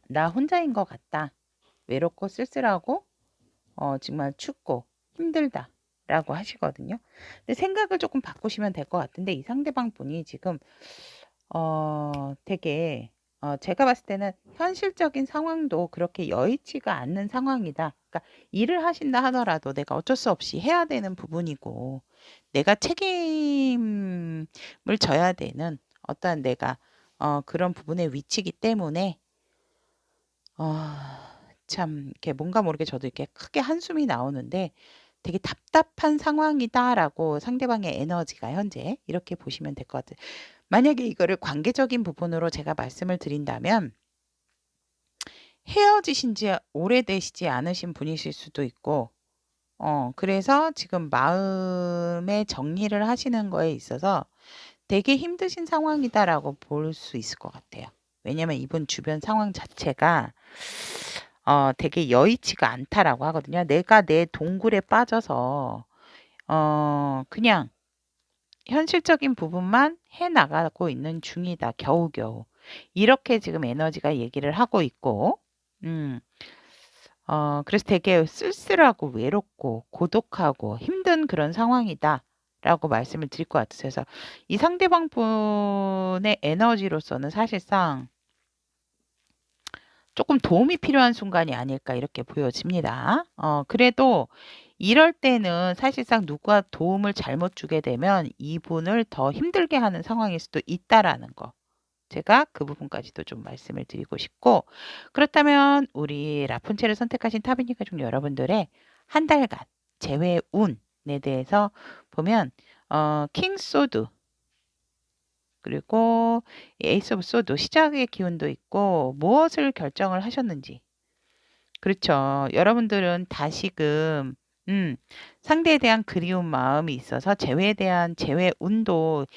나 혼자인 것 같다. 외롭고 쓸쓸하고 정말 춥고 힘들다. 라고 하시거든요. 근데 생각을 조금 바꾸시면 될 것 같은데 이 상대방 분이 지금 되게 제가 봤을 때는 현실적인 상황도 그렇게 여의치가 않는 상황이다. 그러니까 일을 하신다 하더라도 내가 어쩔 수 없이 해야 되는 부분이고 내가 책임을 져야 되는 어떠한 내가 그런 부분의 위치이기 때문에 참 이렇게 뭔가 모르게 저도 이렇게 크게 한숨이 나오는데 되게 답답한 상황이다라고 상대방의 에너지가 현재 이렇게 보시면 될 것 같아요. 만약에 이거를 관계적인 부분으로 제가 말씀을 드린다면 헤어지신 지 오래되시지 않으신 분이실 수도 있고 그래서 지금 마음의 정리를 하시는 거에 있어서 되게 힘드신 상황이다라고 볼 수 있을 것 같아요. 왜냐면 이분 주변 상황 자체가 되게 여의치가 않다라고 하거든요. 내가 내 동굴에 빠져서 그냥 현실적인 부분만 해 나가고 있는 중이다. 겨우겨우. 이렇게 지금 에너지가 얘기를 하고 있고, 음, 그래서 되게 쓸쓸하고 외롭고 고독하고 힘든 그런 상황이다. 라고 말씀을 드릴 것 같아요. 그래서 이 상대방 분의 에너지로서는 사실상 조금 도움이 필요한 순간이 아닐까 이렇게 보여집니다. 그래도 이럴 때는 사실상 누가 도움을 잘못 주게 되면 이분을 더 힘들게 하는 상황일 수도 있다라는 거. 제가 그 부분까지도 좀 말씀을 드리고 싶고, 그렇다면 우리 라푼첼을 선택하신 타비니 가족 여러분들의 한 달간 재회 운에 대해서 보면 킹 소드 그리고 에이스 오브 소드 시작의 기운도 있고 무엇을 결정을 하셨는지, 그렇죠. 여러분들은 다시금 상대에 대한 그리운 마음이 있어서 재회에 대한 재회 운도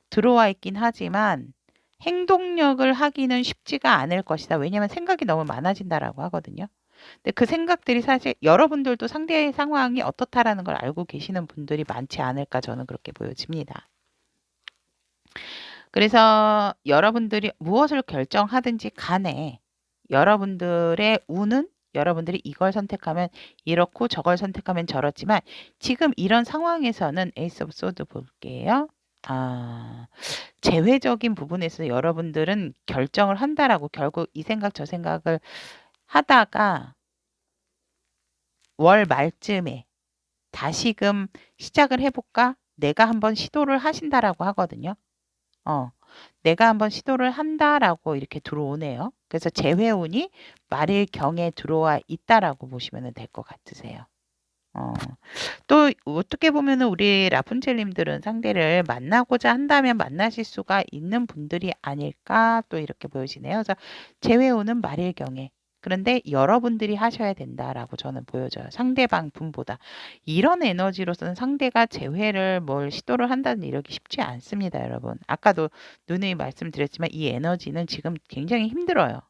들어와 있긴 하지만 행동력을 하기는 쉽지가 않을 것이다. 왜냐하면 생각이 너무 많아진다라고 하거든요. 근데 그 생각들이 사실 여러분들도 상대의 상황이 어떻다라는 걸 알고 계시는 분들이 많지 않을까 저는 그렇게 보여집니다. 그래서 여러분들이 무엇을 결정하든지 간에 여러분들의 운은 여러분들이 이걸 선택하면 이렇고 저걸 선택하면 저렇지만 지금 이런 상황에서는 에이스 오브 소드 볼게요. 재회적인 부분에서 여러분들은 결정을 한다라고 결국 이 생각 저 생각을 하다가 월 말쯤에 다시금 시작을 해볼까? 내가 한번 시도를 하신다라고 하거든요. 내가 한번 시도를 한다라고 이렇게 들어오네요. 그래서 재회운이 말일경에 들어와 있다라고 보시면 될 것 같으세요. 또 어떻게 보면 우리 라푼첼님들은 상대를 만나고자 한다면 만나실 수가 있는 분들이 아닐까 또 이렇게 보여지네요. 그래서 재회운은 말일경에. 그런데 여러분들이 하셔야 된다라고 저는 보여져요. 상대방 분보다. 이런 에너지로서는 상대가 재회를 뭘 시도를 한다는 이력이 쉽지 않습니다, 여러분. 아까도 누누이 말씀드렸지만 이 에너지는 지금 굉장히 힘들어요.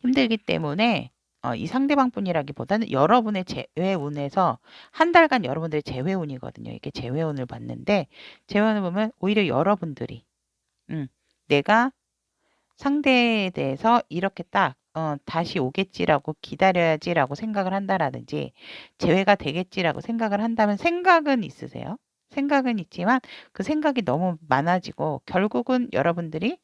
힘들기 때문에 이 상대방뿐이라기보다는 여러분의 재회운에서 한 달간 여러분들의 재회운이거든요. 이게 재회운을 봤는데 재회운을 보면 오히려 여러분들이 내가 상대에 대해서 이렇게 딱 다시 오겠지라고 기다려야지라고 생각을 한다라든지 재회가 되겠지라고 생각을 한다면 생각은 있으세요. 생각은 있지만 그 생각이 너무 많아지고 결국은 여러분들이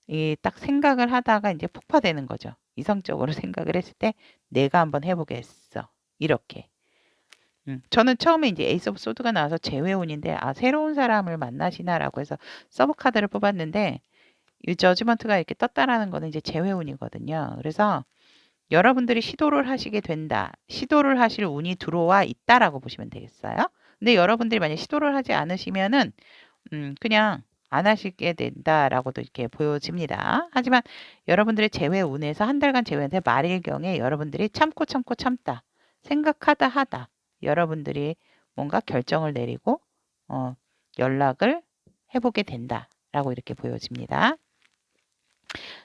이 딱 생각을 하다가 이제 폭파되는 거죠. 이성적으로 생각을 했을 때 내가 한번 해보겠어. 이렇게. 저는 처음에 이제 에이스 오브 소드가 나와서 재회운인데 새로운 사람을 만나시나라고 해서 서브 카드를 뽑았는데 이 저지먼트가 이렇게 떴다라는 거는 이제 재회운이거든요. 그래서 여러분들이 시도를 하시게 된다. 시도를 하실 운이 들어와 있다라고 보시면 되겠어요. 근데 여러분들이 만약 시도를 하지 않으시면은 그냥 안 하시게 된다라고도 이렇게 보여집니다. 하지만 여러분들의 재회 운에서 한 달간 재회인데 말일경에 여러분들이 참고 참다. 생각하다 하다. 여러분들이 뭔가 결정을 내리고 연락을 해보게 된다라고 이렇게 보여집니다.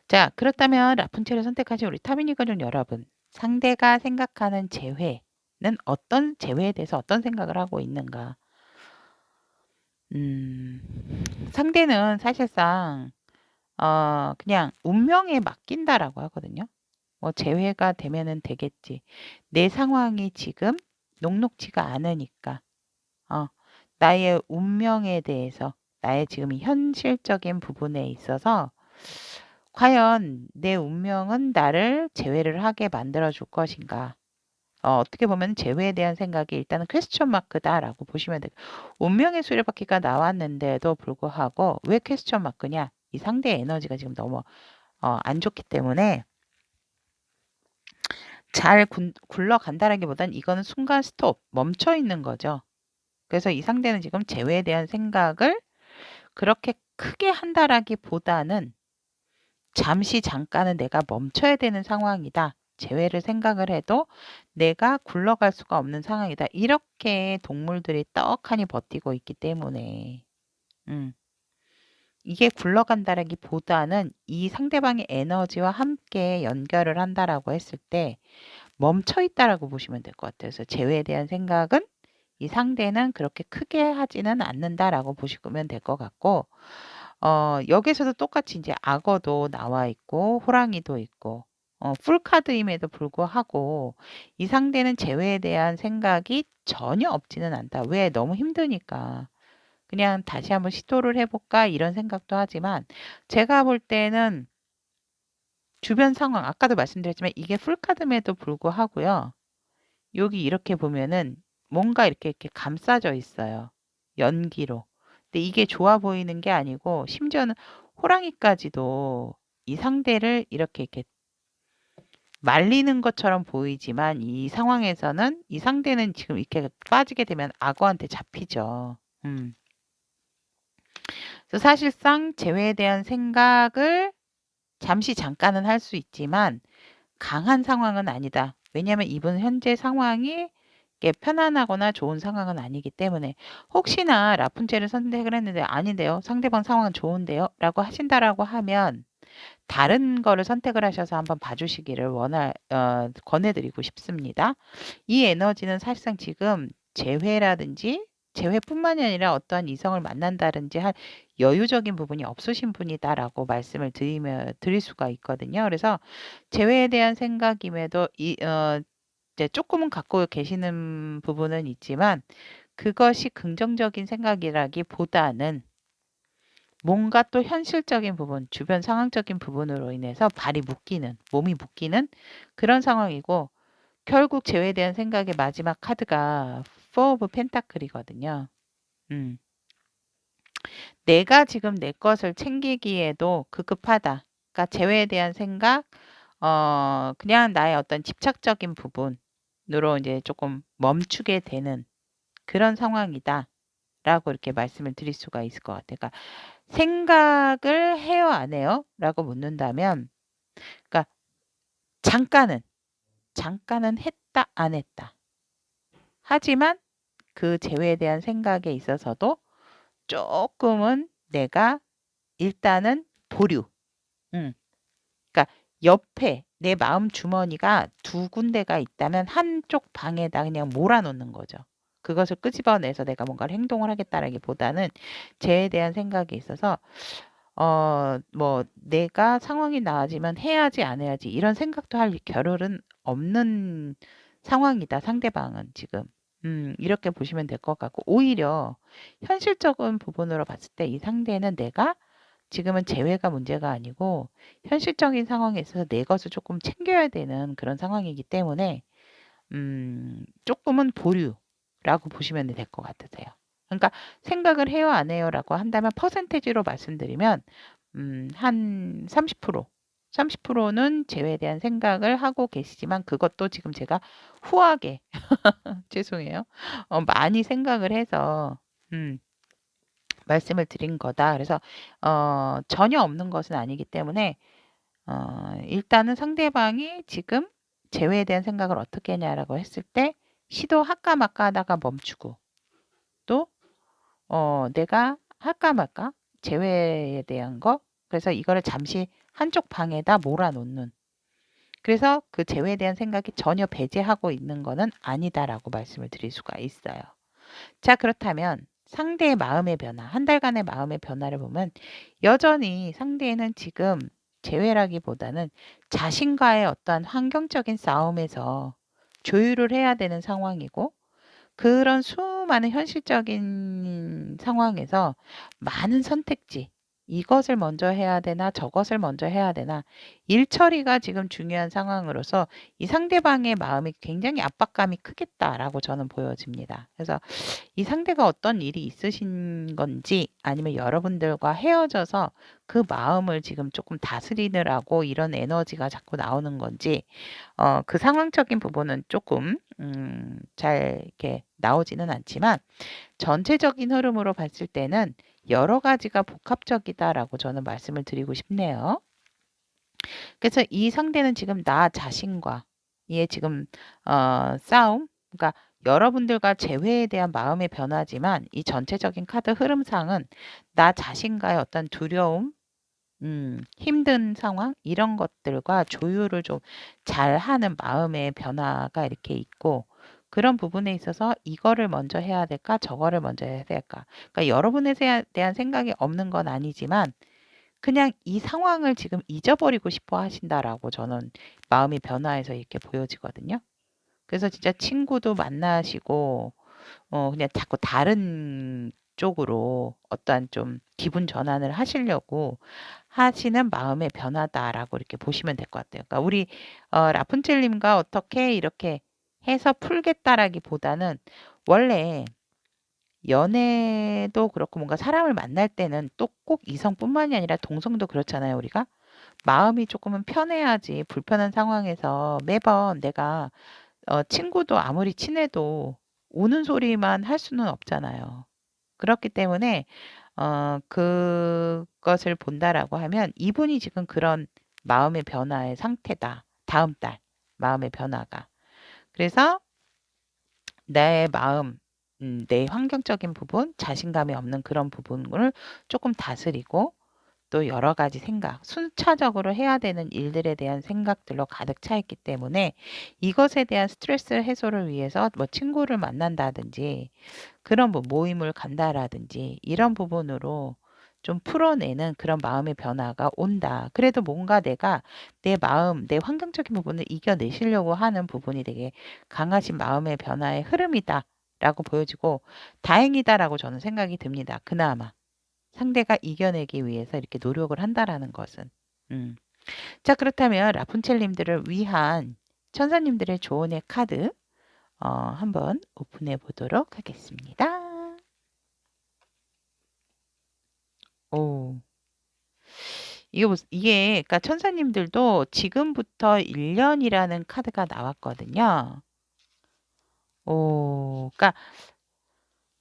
자, 그렇다면 라푼첼을 선택하신 우리 타미니 가족 여러분, 상대가 생각하는 재회는 어떤 재회에 대해서 어떤 생각을 하고 있는가? 상대는 사실상 그냥 운명에 맡긴다라고 하거든요. 뭐 재회가 되면은 되겠지. 내 상황이 지금 녹록지가 않으니까 나의 운명에 대해서 나의 지금 현실적인 부분에 있어서 과연 내 운명은 나를 재회를 하게 만들어 줄 것인가? 어떻게 보면 재회에 대한 생각이 일단은 퀘스천 마크다라고 보시면 돼요. 운명의 수레바퀴가 나왔는데도 불구하고 왜 퀘스천 마크냐? 이 상대의 에너지가 지금 너무 안 좋기 때문에 잘 굴러간다라기보단 이거는 순간 스톱, 멈춰 있는 거죠. 그래서 이 상대는 지금 재회에 대한 생각을 그렇게 크게 한다라기보다는 잠시 잠깐은 내가 멈춰야 되는 상황이다. 재회를 생각을 해도 내가 굴러갈 수가 없는 상황이다. 이렇게 동물들이 떡하니 버티고 있기 때문에 이게 굴러간다라기보다는 이 상대방의 에너지와 함께 연결을 한다라고 했을 때 멈춰 있다라고 보시면 될 것 같아요. 그래서 재회에 대한 생각은 이 상대는 그렇게 크게 하지는 않는다라고 보시면 될 것 같고, 여기서도 똑같이 이제 악어도 나와 있고 호랑이도 있고 풀카드임에도 불구하고 이 상대는 재회에 대한 생각이 전혀 없지는 않다. 왜? 너무 힘드니까. 그냥 다시 한번 시도를 해볼까 이런 생각도 하지만 제가 볼 때는 주변 상황 아까도 말씀드렸지만 이게 풀카드임에도 불구하고요. 여기 이렇게 보면은 뭔가 이렇게 감싸져 있어요. 연기로. 근데 이게 좋아 보이는 게 아니고 심지어는 호랑이까지도 이 상대를 이렇게 말리는 것처럼 보이지만 이 상황에서는 이 상대는 지금 이렇게 빠지게 되면 악어한테 잡히죠. 그래서 사실상 재회에 대한 생각을 잠깐은 할 수 있지만 강한 상황은 아니다. 왜냐하면 이분 현재 상황이 편안하거나 좋은 상황은 아니기 때문에 혹시나 라푼젤을 선택을 했는데 아닌데요. 상대방 상황은 좋은데요. 라고 하신다라고 하면 다른 거를 선택을 하셔서 한번 봐주시기를 권해드리고 싶습니다. 이 에너지는 사실상 지금 재회라든지 재회뿐만이 아니라 어떠한 이성을 만난다든지 할 여유적인 부분이 없으신 분이다라고 말씀을 드릴 수가 있거든요. 그래서 재회에 대한 생각임에도 이제 조금은 갖고 계시는 부분은 있지만 그것이 긍정적인 생각이라기보다는 뭔가 또 현실적인 부분, 주변 상황적인 부분으로 인해서 몸이 묶이는 그런 상황이고 결국 재회에 대한 생각의 마지막 카드가 Four of Pentacle이거든요. 내가 지금 내 것을 챙기기에도 급급하다. 그러니까 재회에 대한 생각, 그냥 나의 어떤 집착적인 부분으로 이제 조금 멈추게 되는 그런 상황이다. 라고 이렇게 말씀을 드릴 수가 있을 것 같아요. 그러니까 생각을 해요, 안 해요? 라고 묻는다면, 그러니까 잠깐은 했다, 안 했다. 하지만 그 재회에 대한 생각에 있어서도 조금은 내가 일단은 보류. 그러니까 옆에 내 마음 주머니가 두 군데가 있다면 한쪽 방에다 그냥 몰아놓는 거죠. 그것을 끄집어내서 내가 뭔가를 행동을 하겠다라기보다는 재에 대한 생각이 있어서 뭐 내가 상황이 나아지면 해야지 안 해야지 이런 생각도 할 겨를은 없는 상황이다. 상대방은 지금. 이렇게 보시면 될 것 같고 오히려 현실적인 부분으로 봤을 때 이 상대는 내가 지금은 재회가 문제가 아니고 현실적인 상황에 있어서 내 것을 조금 챙겨야 되는 그런 상황이기 때문에 조금은 보류라고 보시면 될 것 같으세요. 그러니까 생각을 해요, 안 해요라고 한다면 퍼센테이지로 말씀드리면 한 30%는 재회에 대한 생각을 하고 계시지만 그것도 지금 제가 후하게 죄송해요. 많이 생각을 해서 말씀을 드린 거다. 그래서 전혀 없는 것은 아니기 때문에 일단은 상대방이 지금 재회에 대한 생각을 어떻게 했냐라고 했을 때 시도할까 말까 하다가 멈추고 또 내가 할까 말까 재회에 대한 거 그래서 이거를 잠시 한쪽 방에다 몰아놓는 그래서 그 재회에 대한 생각이 전혀 배제하고 있는 거는 아니다라고 말씀을 드릴 수가 있어요. 자, 그렇다면 상대의 마음의 변화, 한 달간의 마음의 변화를 보면 여전히 상대는 지금 재회라기보다는 자신과의 어떠한 환경적인 싸움에서 조율을 해야 되는 상황이고 그런 수많은 현실적인 상황에서 많은 선택지, 이것을 먼저 해야 되나 저것을 먼저 해야 되나 일 처리가 지금 중요한 상황으로서 이 상대방의 마음이 굉장히 압박감이 크겠다라고 저는 보여집니다. 그래서 이 상대가 어떤 일이 있으신 건지 아니면 여러분들과 헤어져서 그 마음을 지금 조금 다스리느라고 이런 에너지가 자꾸 나오는 건지 그 상황적인 부분은 조금 잘 이렇게 나오지는 않지만 전체적인 흐름으로 봤을 때는 여러 가지가 복합적이다라고 저는 말씀을 드리고 싶네요. 그래서 이 상대는 지금 나 자신과 의 지금 싸움, 그러니까 여러분들과 재회에 대한 마음의 변화지만 이 전체적인 카드 흐름상은 나 자신과의 어떤 두려움, 힘든 상황 이런 것들과 조율을 좀 잘하는 마음의 변화가 이렇게 있고 그런 부분에 있어서 이거를 먼저 해야 될까? 저거를 먼저 해야 될까? 그러니까 여러분에 대한 생각이 없는 건 아니지만 그냥 이 상황을 지금 잊어버리고 싶어 하신다라고 저는 마음이 변화해서 이렇게 보여지거든요. 그래서 진짜 친구도 만나시고 그냥 자꾸 다른 쪽으로 어떠한 좀 기분 전환을 하시려고 하시는 마음의 변화다라고 이렇게 보시면 될 것 같아요. 그러니까 우리 라푼첼님과 어떻게 이렇게 해서 풀겠다라기보다는 원래 연애도 그렇고 뭔가 사람을 만날 때는 또 꼭 이성뿐만이 아니라 동성도 그렇잖아요, 우리가. 마음이 조금은 편해야지 불편한 상황에서 매번 내가 친구도 아무리 친해도 우는 소리만 할 수는 없잖아요. 그렇기 때문에 그것을 본다라고 하면 이분이 지금 그런 마음의 변화의 상태다. 다음 달 마음의 변화가. 그래서 내 마음, 내 환경적인 부분, 자신감이 없는 그런 부분을 조금 다스리고 또 여러 가지 생각, 순차적으로 해야 되는 일들에 대한 생각들로 가득 차 있기 때문에 이것에 대한 스트레스 해소를 위해서 뭐 친구를 만난다든지 그런 뭐 모임을 간다라든지 이런 부분으로 좀 풀어내는 그런 마음의 변화가 온다. 그래도 뭔가 내가 내 마음, 내 환경적인 부분을 이겨내시려고 하는 부분이 되게 강하신 마음의 변화의 흐름이다라고 보여지고 다행이다라고 저는 생각이 듭니다. 그나마. 상대가 이겨내기 위해서 이렇게 노력을 한다라는 것은. 음. 자, 그렇다면 라푼첼님들을 위한 천사님들의 조언의 카드 한번 오픈해 보도록 하겠습니다. 오, 이게, 그러니까 천사님들도 지금부터 1년이라는 카드가 나왔거든요. 그러니까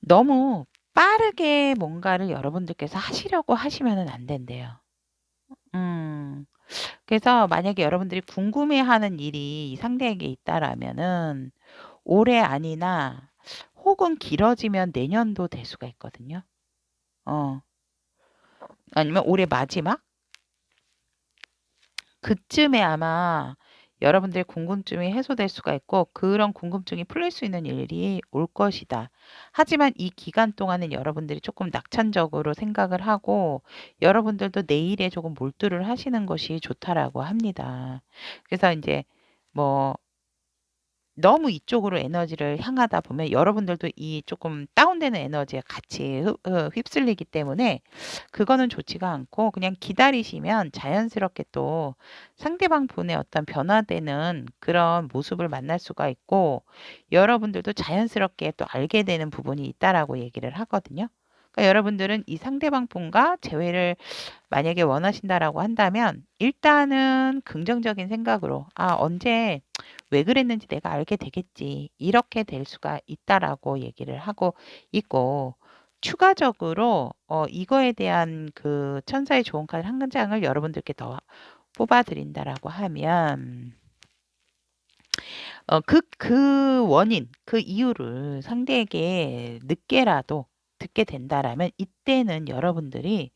너무 빠르게 뭔가를 여러분들께서 하시려고 하시면은 안 된대요. 음. 그래서 만약에 여러분들이 궁금해하는 일이 이 상대에게 있다라면은 올해 아니나 혹은 길어지면 내년도 될 수가 있거든요. 어. 아니면 올해 마지막? 그쯤에 아마 여러분들의 궁금증이 해소될 수가 있고 그런 궁금증이 풀릴 수 있는 일이 올 것이다. 하지만 이 기간 동안은 여러분들이 조금 낙천적으로 생각을 하고 여러분들도 내일에 조금 몰두를 하시는 것이 좋다라고 합니다. 그래서 이제 뭐 너무 이쪽으로 에너지를 향하다 보면 여러분들도 이 조금 다운되는 에너지에 같이 휩쓸리기 때문에 그거는 좋지가 않고 그냥 기다리시면 자연스럽게 또 상대방 분의 어떤 변화되는 그런 모습을 만날 수가 있고 여러분들도 자연스럽게 또 알게 되는 부분이 있다라고 얘기를 하거든요. 그러니까 여러분들은 이 상대방 분과 재회를 만약에 원하신다라고 한다면 일단은 긍정적인 생각으로 언제 왜 그랬는지 내가 알게 되겠지. 이렇게 될 수가 있다라고 얘기를 하고 있고 추가적으로 이거에 대한 그 천사의 좋은 카드 한 장을 여러분들께 더 뽑아 드린다라고 하면 그 원인, 그 이유를 상대에게 늦게라도 듣게 된다라면 이때는 여러분들이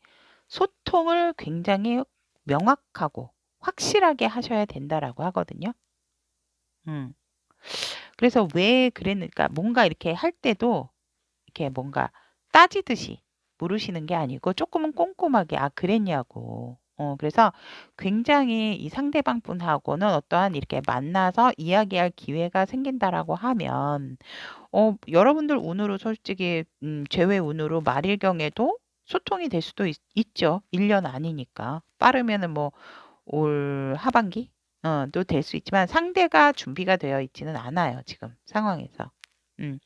소통을 굉장히 명확하고 확실하게 하셔야 된다라고 하거든요. 음. 그래서 왜 그랬는가 뭔가 이렇게 할 때도 이렇게 뭔가 따지듯이 물으시는 게 아니고 조금은 꼼꼼하게 그랬냐고. 그래서 굉장히 이 상대방 분하고는 어떠한 이렇게 만나서 이야기할 기회가 생긴다라고 하면 여러분들 운으로 솔직히 제외 운으로 말일경에도 소통이 될 수도 있죠. 1년 아니니까. 빠르면은 뭐 올 하반기? 또 될 수 있지만 상대가 준비가 되어 있지는 않아요, 지금 상황에서. 음.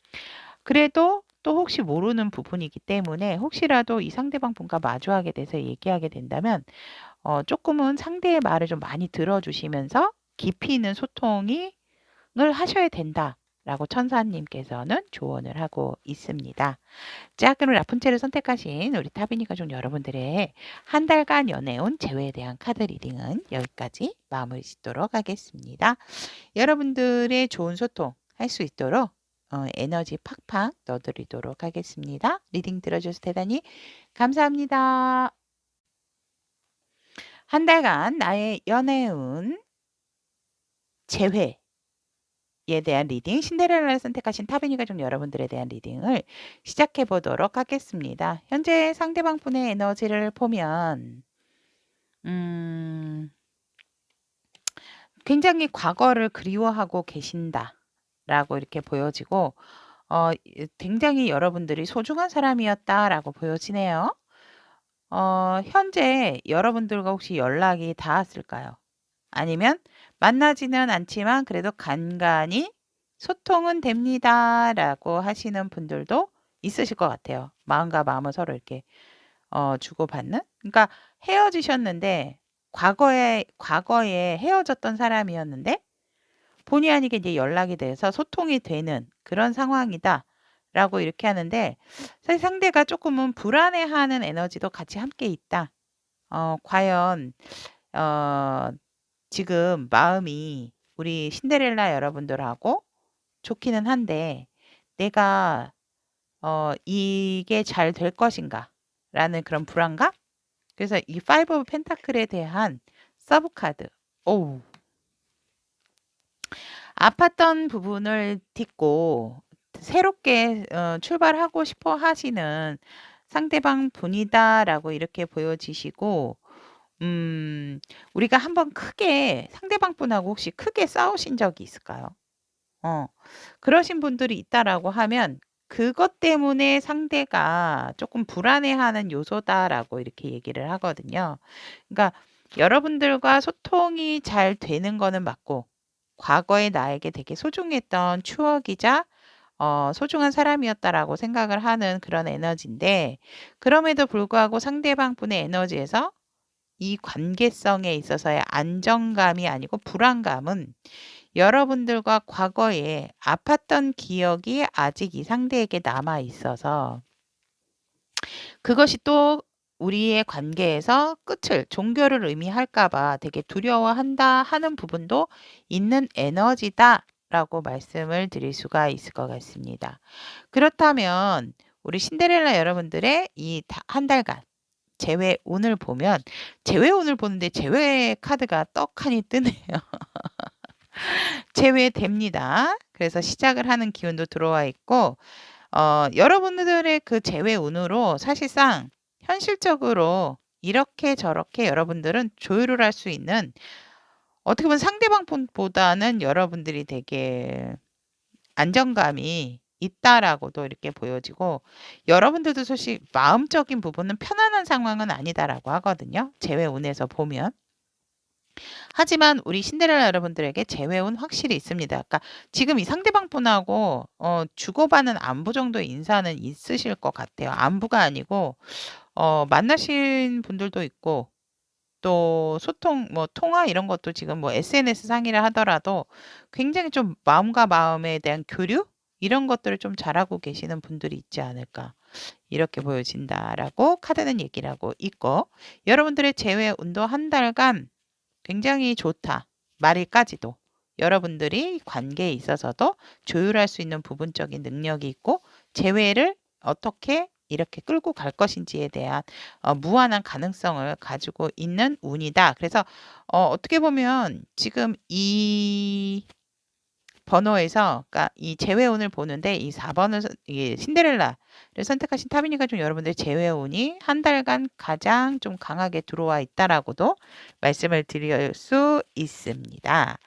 그래도 또 혹시 모르는 부분이기 때문에 혹시라도 이 상대방 분과 마주하게 돼서 얘기하게 된다면 조금은 상대의 말을 좀 많이 들어주시면서 깊이 있는 소통을 하셔야 된다라고 천사님께서는 조언을 하고 있습니다. 자, 그럼 라푼첼을 선택하신 우리 타비니 가족 여러분들의 한 달간 연애운 재회에 대한 카드 리딩은 여기까지 마무리 짓도록 하겠습니다. 여러분들의 좋은 소통 할 수 있도록 에너지 팍팍 넣어드리도록 하겠습니다. 리딩 들어주셔서 대단히 감사합니다. 한 달간 나의 연애운 재회입니다. 대한 리딩, 신데렐라를 선택하신 타비니가 좀 여러분들에 대한 리딩을 시작해 보도록 하겠습니다. 현재 상대방 분의 에너지를 보면 굉장히 과거를 그리워하고 계신다라고 이렇게 보여지고 굉장히 여러분들이 소중한 사람이었다라고 보여지네요. 현재 여러분들과 혹시 연락이 닿았을까요? 아니면 만나지는 않지만 그래도 간간히 소통은 됩니다라고 하시는 분들도 있으실 것 같아요. 마음과 마음을 서로 이렇게 주고받는? 그러니까 헤어지셨는데 과거에 헤어졌던 사람이었는데 본의 아니게 이제 연락이 돼서 소통이 되는 그런 상황이다라고 이렇게 하는데 사실 상대가 조금은 불안해하는 에너지도 같이 함께 있다. 과연 지금 마음이 우리 신데렐라 여러분들하고 좋기는 한데 내가 이게 잘 될 것인가 라는 그런 불안감? 그래서 이 파이브 오브 펜타클에 대한 서브 카드. 오우. 아팠던 부분을 딛고 새롭게 출발하고 싶어 하시는 상대방 분이다라고 이렇게 보여지시고 우리가 한번 크게 상대방 분하고 혹시 크게 싸우신 적이 있을까요? 그러신 분들이 있다라고 하면 그것 때문에 상대가 조금 불안해하는 요소다라고 이렇게 얘기를 하거든요. 그러니까 여러분들과 소통이 잘 되는 거는 맞고 과거에 나에게 되게 소중했던 추억이자 소중한 사람이었다라고 생각을 하는 그런 에너지인데 그럼에도 불구하고 상대방 분의 에너지에서 이 관계성에 있어서의 안정감이 아니고 불안감은 여러분들과 과거에 아팠던 기억이 아직 이 상대에게 남아 있어서 그것이 또 우리의 관계에서 끝을 종결을 의미할까 봐 되게 두려워한다 하는 부분도 있는 에너지다라고 말씀을 드릴 수가 있을 것 같습니다. 그렇다면 우리 신데렐라 여러분들의 이 한 달간 재회운을 보면 재회운을 보는데 재회 카드가 떡하니 뜨네요. 재회됩니다. 그래서 시작을 하는 기운도 들어와 있고 여러분들의 그 재회운으로 사실상 현실적으로 이렇게 저렇게 여러분들은 조율을 할 수 있는 어떻게 보면 상대방 분보다는 여러분들이 되게 안정감이 있다라고도 이렇게 보여지고 여러분들도 사실 마음적인 부분은 편안한 상황은 아니다라고 하거든요. 재회운에서 보면. 하지만 우리 신데렐라 여러분들에게 재회운 확실히 있습니다. 그러니까 지금 이 상대방 분하고 주고받는 안부 정도의 인사는 있으실 것 같아요. 안부가 아니고 만나신 분들도 있고 또 소통 뭐 통화 이런 것도 지금 뭐 SNS 상이라 하더라도 굉장히 좀 마음과 마음에 대한 교류 이런 것들을 좀 잘하고 계시는 분들이 있지 않을까 이렇게 보여진다라고 카드는 얘기를 하고 있고 여러분들의 재회 운도 한 달간 굉장히 좋다. 말일까지도 여러분들이 관계에 있어서도 조율할 수 있는 부분적인 능력이 있고 재회를 어떻게 이렇게 끌고 갈 것인지에 대한 무한한 가능성을 가지고 있는 운이다. 그래서 어떻게 보면 지금 이 번호에서 그러니까 이 재회운을 보는데 이 4번을 이 신데렐라를 선택하신 타비니가 좀 여러분들의 재회운이 한 달간 가장 좀 강하게 들어와 있다라고도 말씀을 드릴 수 있습니다.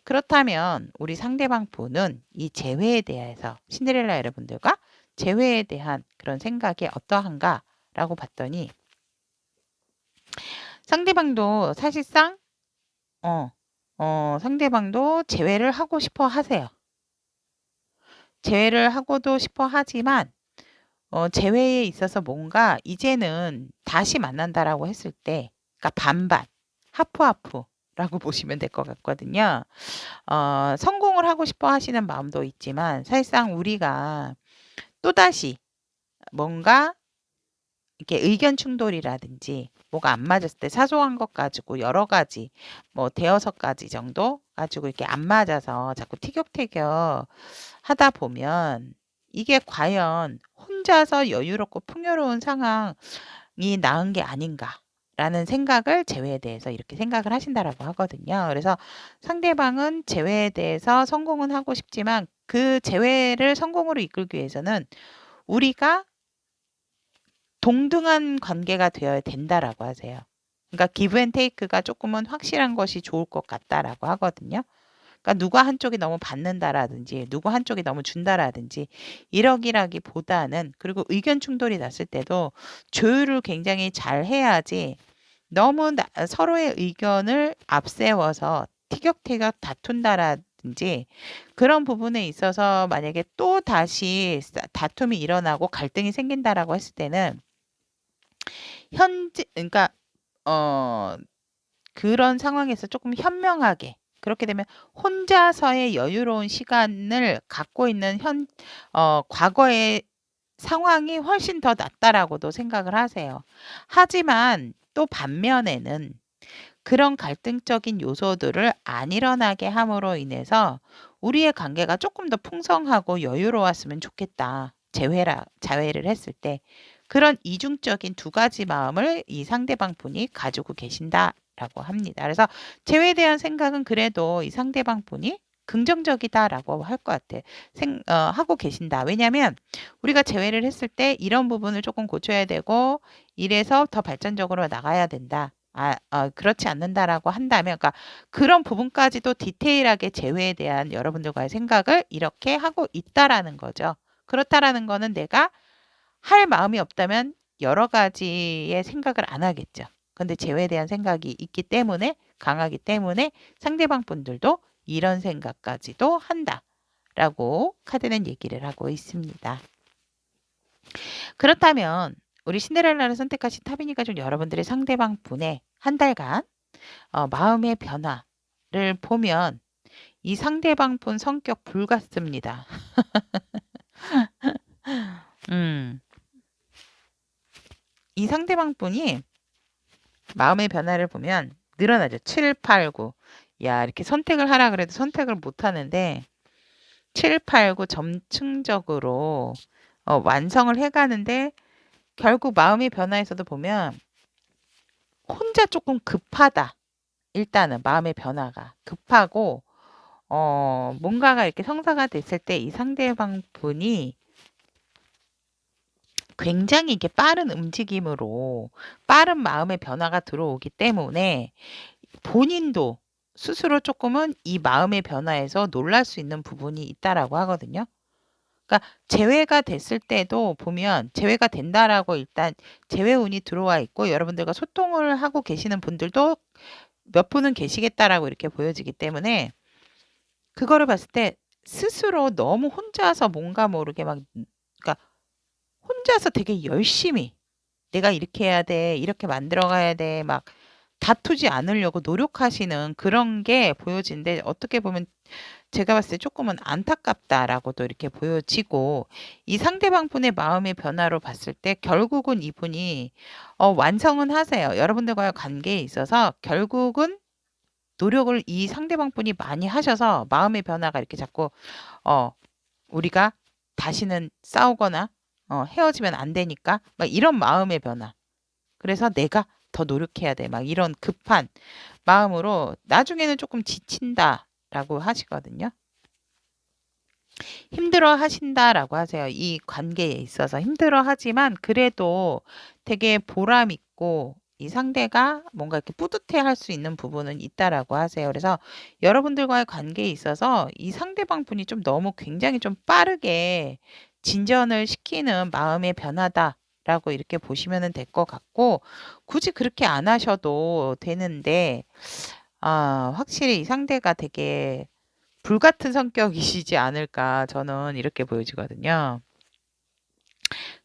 그렇다면 우리 상대방 분은 이 재회에 대해서 신데렐라 여러분들과 재회에 대한 그런 생각이 어떠한가라고 봤더니 상대방도 사실상 상대방도 재회를 하고 싶어 하세요. 재회를 하고도 싶어 하지만 재회에 있어서 뭔가 이제는 다시 만난다라고 했을 때 그러니까 반반, 하프하프라고 보시면 될 것 같거든요. 성공을 하고 싶어 하시는 마음도 있지만 사실상 우리가 또다시 뭔가 이렇게 의견 충돌이라든지 뭐가 안 맞았을 때 사소한 것 가지고 여러 가지 뭐 대여섯 가지 정도 가지고 이렇게 안 맞아서 자꾸 티격태격 하다 보면 이게 과연 혼자서 여유롭고 풍요로운 상황이 나은 게 아닌가 라는 생각을 재회에 대해서 이렇게 생각을 하신다라고 하거든요. 그래서 상대방은 재회에 대해서 성공은 하고 싶지만 그 재회를 성공으로 이끌기 위해서는 우리가 동등한 관계가 되어야 된다라고 하세요. 그러니까 기브 앤 테이크가 조금은 확실한 것이 좋을 것 같다라고 하거든요. 그러니까 누가 한쪽이 너무 받는다라든지 누구 한쪽이 너무 준다라든지 이러기라기보다는, 그리고 의견 충돌이 났을 때도 조율을 굉장히 잘 해야지 너무 서로의 의견을 앞세워서 티격태격 다툰다라든지 그런 부분에 있어서 만약에 또 다시 다툼이 일어나고 갈등이 생긴다라고 했을 때는 그러니까 어 그런 상황에서 조금 현명하게, 그렇게 되면 혼자서의 여유로운 시간을 갖고 있는 과거의 상황이 훨씬 더 낫다라고도 생각을 하세요. 하지만 또 반면에는 그런 갈등적인 요소들을 안 일어나게 함으로 인해서 우리의 관계가 조금 더 풍성하고 여유로웠으면 좋겠다. 자회를 했을 때 그런 이중적인 두 가지 마음을 이 상대방 분이 가지고 계신다라고 합니다. 그래서 재회에 대한 생각은 그래도 이 상대방 분이 긍정적이다라고 할 것 같아. 하고 계신다. 왜냐하면 우리가 재회를 했을 때 이런 부분을 조금 고쳐야 되고 이래서 더 발전적으로 나가야 된다. 그렇지 않는다라고 한다면, 그러니까 그런 부분까지도 디테일하게 재회에 대한 여러분들과의 생각을 이렇게 하고 있다라는 거죠. 그렇다라는 거는 내가 할 마음이 없다면 여러 가지의 생각을 안 하겠죠. 근데 재회에 대한 생각이 있기 때문에, 강하기 때문에 상대방 분들도 이런 생각까지도 한다라고 카드는 얘기를 하고 있습니다. 그렇다면 우리 신데렐라를 선택하신 타비니가 좀 여러분들의 상대방 분의 한 달간 마음의 변화를 보면 이 상대방 분 성격 불같습니다. 이 상대방 분이 마음의 변화를 보면 늘어나죠. 7, 8, 9. 야, 이렇게 선택을 하라 그래도 선택을 못 하는데 7, 8, 9 점층적으로 완성을 해가는데 결국 마음의 변화에서도 보면 혼자 조금 급하다. 일단은 마음의 변화가 급하고 뭔가가 이렇게 성사가 됐을 때 이 상대방 분이 굉장히 이렇게 빠른 움직임으로 빠른 마음의 변화가 들어오기 때문에 본인도 스스로 조금은 이 마음의 변화에서 놀랄 수 있는 부분이 있다라고 하거든요. 그러니까 재회가 됐을 때도 보면 재회가 된다라고 일단 재회 운이 들어와 있고 여러분들과 소통을 하고 계시는 분들도 몇 분은 계시겠다라고 이렇게 보여지기 때문에 그거를 봤을 때 스스로 너무 혼자서 뭔가 모르게 막, 그러니까 혼자서 되게 열심히 내가 이렇게 해야 돼, 이렇게 만들어 가야 돼, 막 다투지 않으려고 노력하시는 그런 게 보여지는데 어떻게 보면 제가 봤을 때 조금은 안타깝다라고도 이렇게 보여지고, 이 상대방 분의 마음의 변화로 봤을 때 결국은 이분이 완성은 하세요. 여러분들과의 관계에 있어서 결국은 노력을 이 상대방 분이 많이 하셔서 마음의 변화가 이렇게 자꾸 우리가 다시는 싸우거나 헤어지면 안 되니까 막 이런 마음의 변화. 그래서 내가 더 노력해야 돼. 막 이런 급한 마음으로 나중에는 조금 지친다라고 하시거든요. 힘들어 하신다라고 하세요. 이 관계에 있어서 힘들어 하지만 그래도 되게 보람 있고 이 상대가 뭔가 이렇게 뿌듯해 할 수 있는 부분은 있다라고 하세요. 그래서 여러분들과의 관계에 있어서 이 상대방 분이 좀 너무 굉장히 좀 빠르게 진전을 시키는 마음의 변화다라고 이렇게 보시면 될 것 같고, 굳이 그렇게 안 하셔도 되는데, 확실히 이 상대가 되게 불같은 성격이시지 않을까 저는 이렇게 보여지거든요.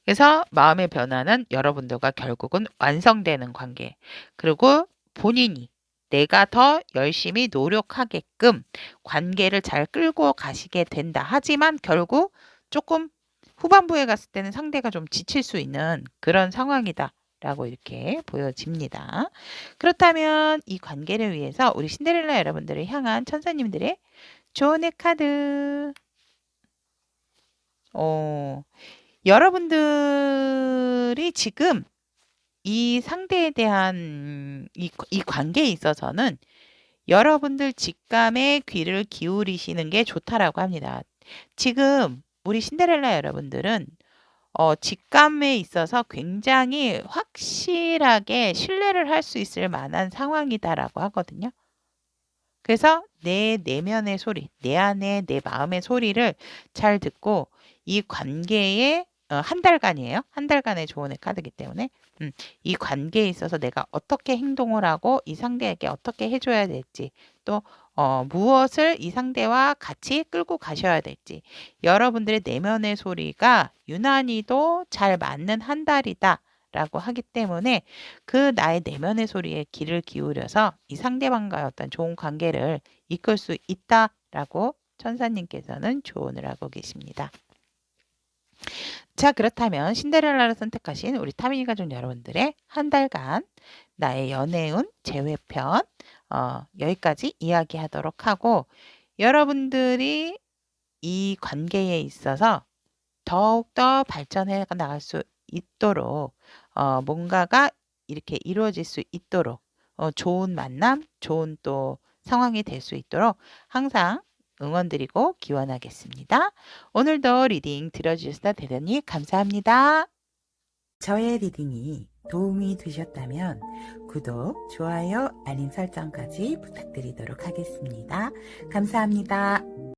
그래서 마음의 변화는 여러분들과 결국은 완성되는 관계. 그리고 본인이 내가 더 열심히 노력하게끔 관계를 잘 끌고 가시게 된다. 하지만 결국 조금 후반부에 갔을 때는 상대가 좀 지칠 수 있는 그런 상황이다. 라고 이렇게 보여집니다. 그렇다면 이 관계를 위해서 우리 신데렐라 여러분들을 향한 천사님들의 조언의 카드. 여러분들이 지금 이 상대에 대한 이 관계에 있어서는 여러분들 직감에 귀를 기울이시는 게 좋다라고 합니다. 지금 우리 신데렐라 여러분들은 직감에 있어서 굉장히 확실하게 신뢰를 할 수 있을 만한 상황이다라고 하거든요. 그래서 내 내면의 소리, 내 안에 내 마음의 소리를 잘 듣고 이 관계에 한 달간이에요. 한 달간의 조언의 카드이기 때문에 이 관계에 있어서 내가 어떻게 행동을 하고 이 상대에게 어떻게 해줘야 될지 또 무엇을 이 상대와 같이 끌고 가셔야 될지 여러분들의 내면의 소리가 유난히도 잘 맞는 한 달이다. 라고 하기 때문에 그 나의 내면의 소리에 귀를 기울여서 이 상대방과의 어떤 좋은 관계를 이끌 수 있다라고 천사님께서는 조언을 하고 계십니다. 자, 그렇다면 신데렐라를 선택하신 우리 타미니 가족 여러분들의 한 달간 나의 연애운 재회편 여기까지 이야기하도록 하고 여러분들이 이 관계에 있어서 더욱더 발전해 나갈 수 있도록 뭔가가 이렇게 이루어질 수 있도록 좋은 만남, 좋은 또 상황이 될 수 있도록 항상 응원드리고 기원하겠습니다. 오늘도 리딩 들어주셔서 대단히 감사합니다. 저의 리딩이 도움이 되셨다면 구독, 좋아요, 알림 설정까지 부탁드리도록 하겠습니다. 감사합니다.